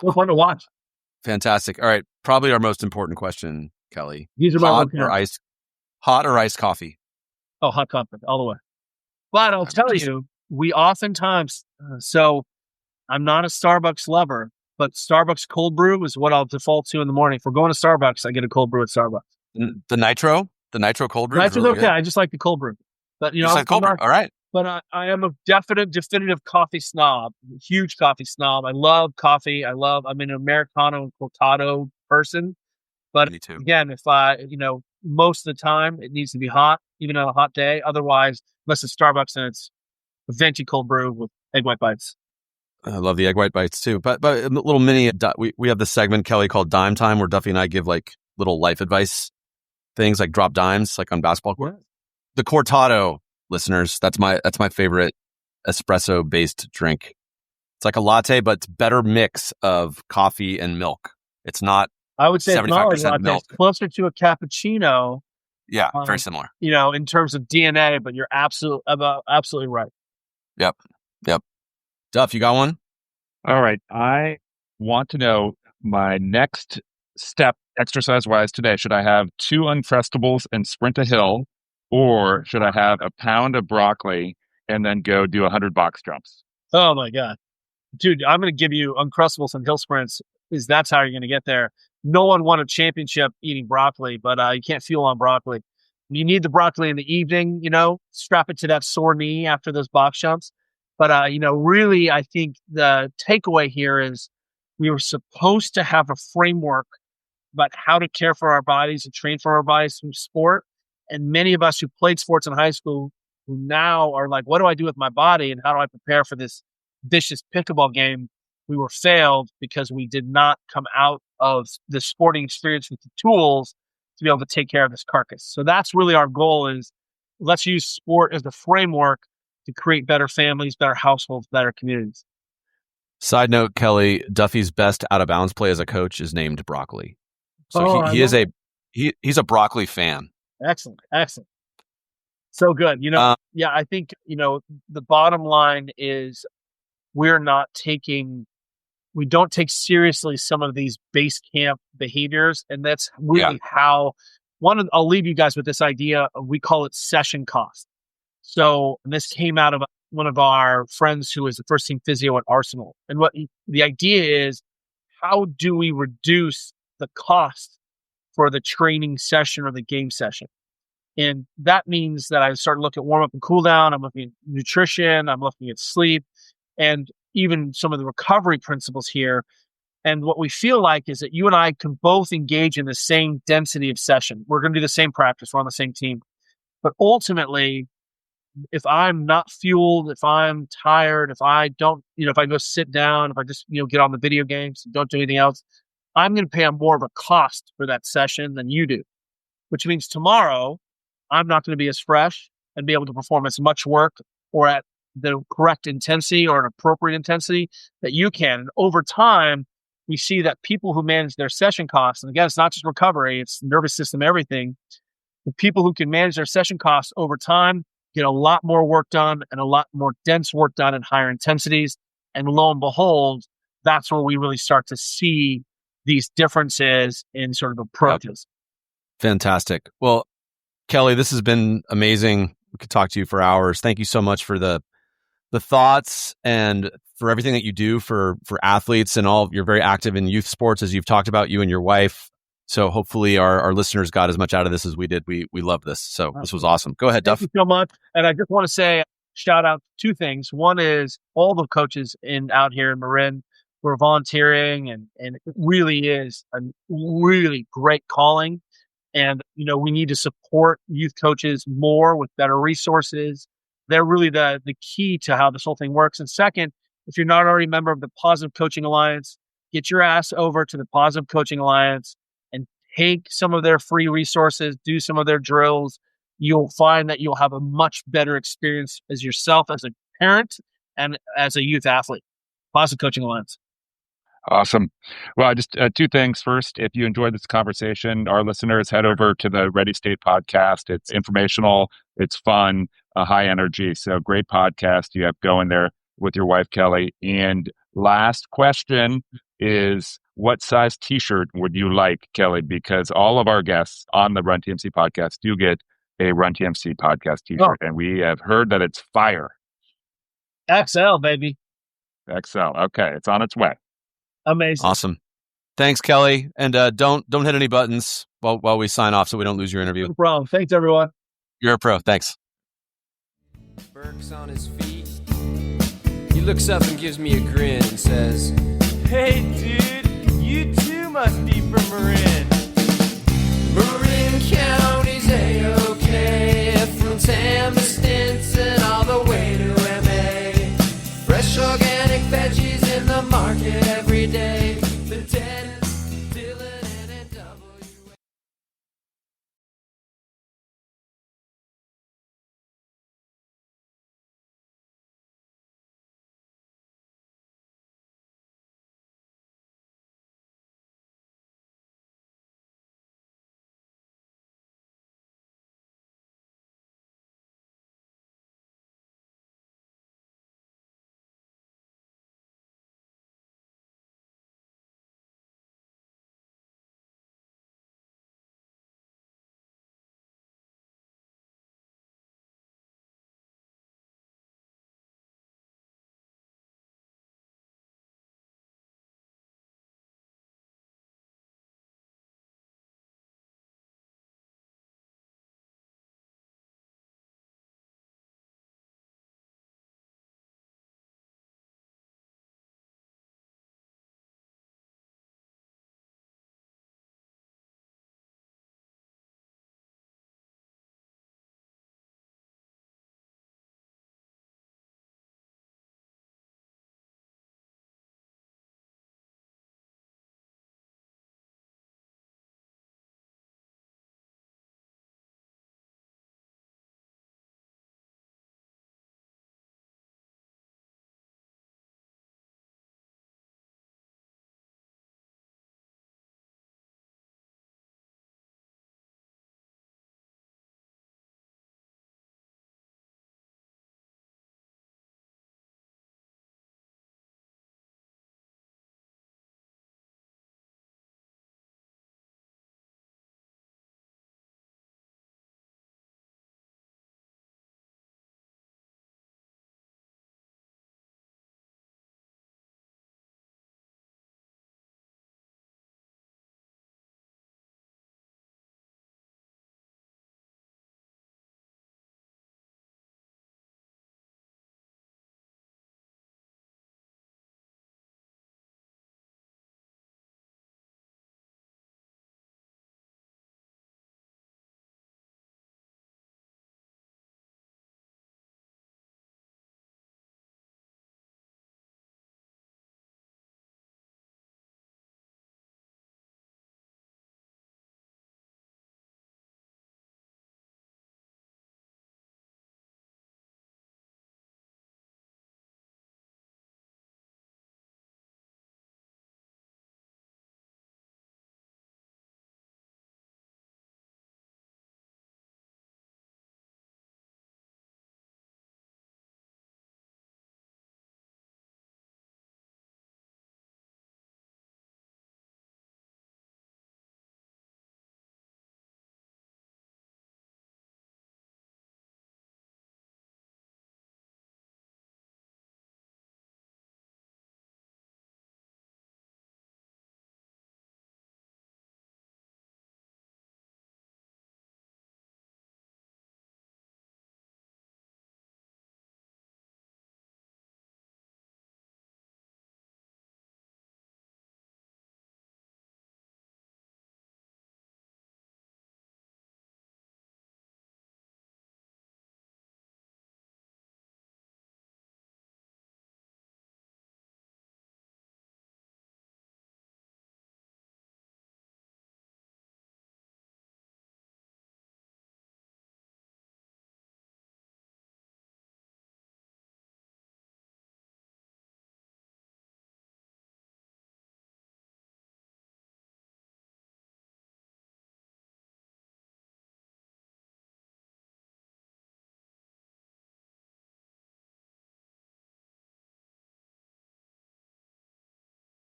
It's fun to watch. Fantastic. All right. Probably our most important question, Kelly. These are hot or iced coffee? Oh, hot coffee all the way. But I'll tell you, we oftentimes, so I'm not a Starbucks lover, but Starbucks cold brew is what I'll default to in the morning. If we're going to Starbucks, I get a cold brew at Starbucks. The nitro cold brew? Nitro's really okay. I just like the cold brew. But, cold brew. All right. But I am a definitive coffee snob, huge coffee snob. I love coffee. I'm an Americano and cortado person. But again, if most of the time it needs to be hot, even on a hot day. Otherwise, unless it's Starbucks and it's a venti cold brew with egg white bites. I love the egg white bites too. But a little mini, we have this segment, Kelly, called Dime Time, where Duffy and I give like little life advice things, like drop dimes, like on basketball court. The cortado, listeners, that's my favorite espresso based drink. It's like a latte, but it's better mix of coffee and milk. It's not. I would say 75% milk. It's closer to a cappuccino. Yeah, very similar. In terms of DNA, but you're absolutely right. Yep. Duff, you got one? All right. I want to know my next step exercise-wise today. Should I have 2 Uncrustables and sprint a hill, or should I have a pound of broccoli and then go do 100 box jumps? Oh my God. Dude, I'm going to give you Uncrustables and hill sprints because that's how you're going to get there. No one won a championship eating broccoli, but you can't fuel on broccoli. You need the broccoli in the evening, strap it to that sore knee after those box jumps. But, really, I think the takeaway here is we were supposed to have a framework about how to care for our bodies and train for our bodies through sport. And many of us who played sports in high school who now are like, what do I do with my body and how do I prepare for this vicious pickleball game? We were failed because we did not come out of the sporting experience with the tools to be able to take care of this carcass. So that's really our goal is let's use sport as the framework to create better families, better households, better communities. Side note, Kelly, Duffy's best out of bounds play as a coach is named Broccoli. So he's a broccoli fan. Excellent. So good. I think, the bottom line is we don't take seriously some of these base camp behaviors. And that's really I'll leave you guys with this idea of, we call it session cost. So this came out of one of our friends who is the first team physio at Arsenal. And what the idea is, how do we reduce the cost for the training session or the game session? And that means that I start looking at warm up and cool down. I'm looking at nutrition. I'm looking at sleep and even some of the recovery principles here. And what we feel like is that you and I can both engage in the same density of session. We're going to do the same practice. We're on the same team. But ultimately, if I'm not fueled, if I'm tired, if I don't, if I go sit down, if I just, get on the video games and don't do anything else, I'm going to pay more of a cost for that session than you do, which means tomorrow I'm not going to be as fresh and be able to perform as much work or at the correct intensity or an appropriate intensity that you can. And over time, we see that people who manage their session costs, and again, it's not just recovery, it's nervous system, everything. The people who can manage their session costs over time get a lot more work done and a lot more dense work done in higher intensities. And lo and behold, that's where we really start to see these differences in sort of approaches. Fantastic. Well, Kelly, this has been amazing. We could talk to you for hours. Thank you so much for the thoughts and for everything that you do for athletes, and all. You're very active in youth sports, as you've talked about, you and your wife. So hopefully our listeners got as much out of this as we did. We love this. So this was awesome. Go ahead, Duff. Thank you so much. And I just want to say, shout out 2 things. One is all the coaches out here in Marin who are volunteering, and it really is a really great calling. And, we need to support youth coaches more with better resources, they're really the key to how this whole thing works. And second, if you're not already a member of the Positive Coaching Alliance, get your ass over to the Positive Coaching Alliance and take some of their free resources, do some of their drills. You'll find that you'll have a much better experience as yourself, as a parent, and as a youth athlete. Positive Coaching Alliance. Awesome. Well, just two things. First, if you enjoyed this conversation, our listeners, head over to the Ready State podcast. It's informational, it's fun, high energy. So great podcast you have going there with your wife, Kelly. And last question is, what size t-shirt would you like, Kelly? Because all of our guests on the Run TMC podcast do get a Run TMC podcast t-shirt. And we have heard that it's fire. XL, baby. XL. Okay. It's on its way. Amazing. Awesome. Thanks, Kelly. And don't hit any buttons while we sign off so we don't lose your interview. No problem. Thanks, everyone. You're a pro. Thanks. Burke's on his feet. He looks up and gives me a grin and says, "Hey, dude, you too must be from Marin. Marin County.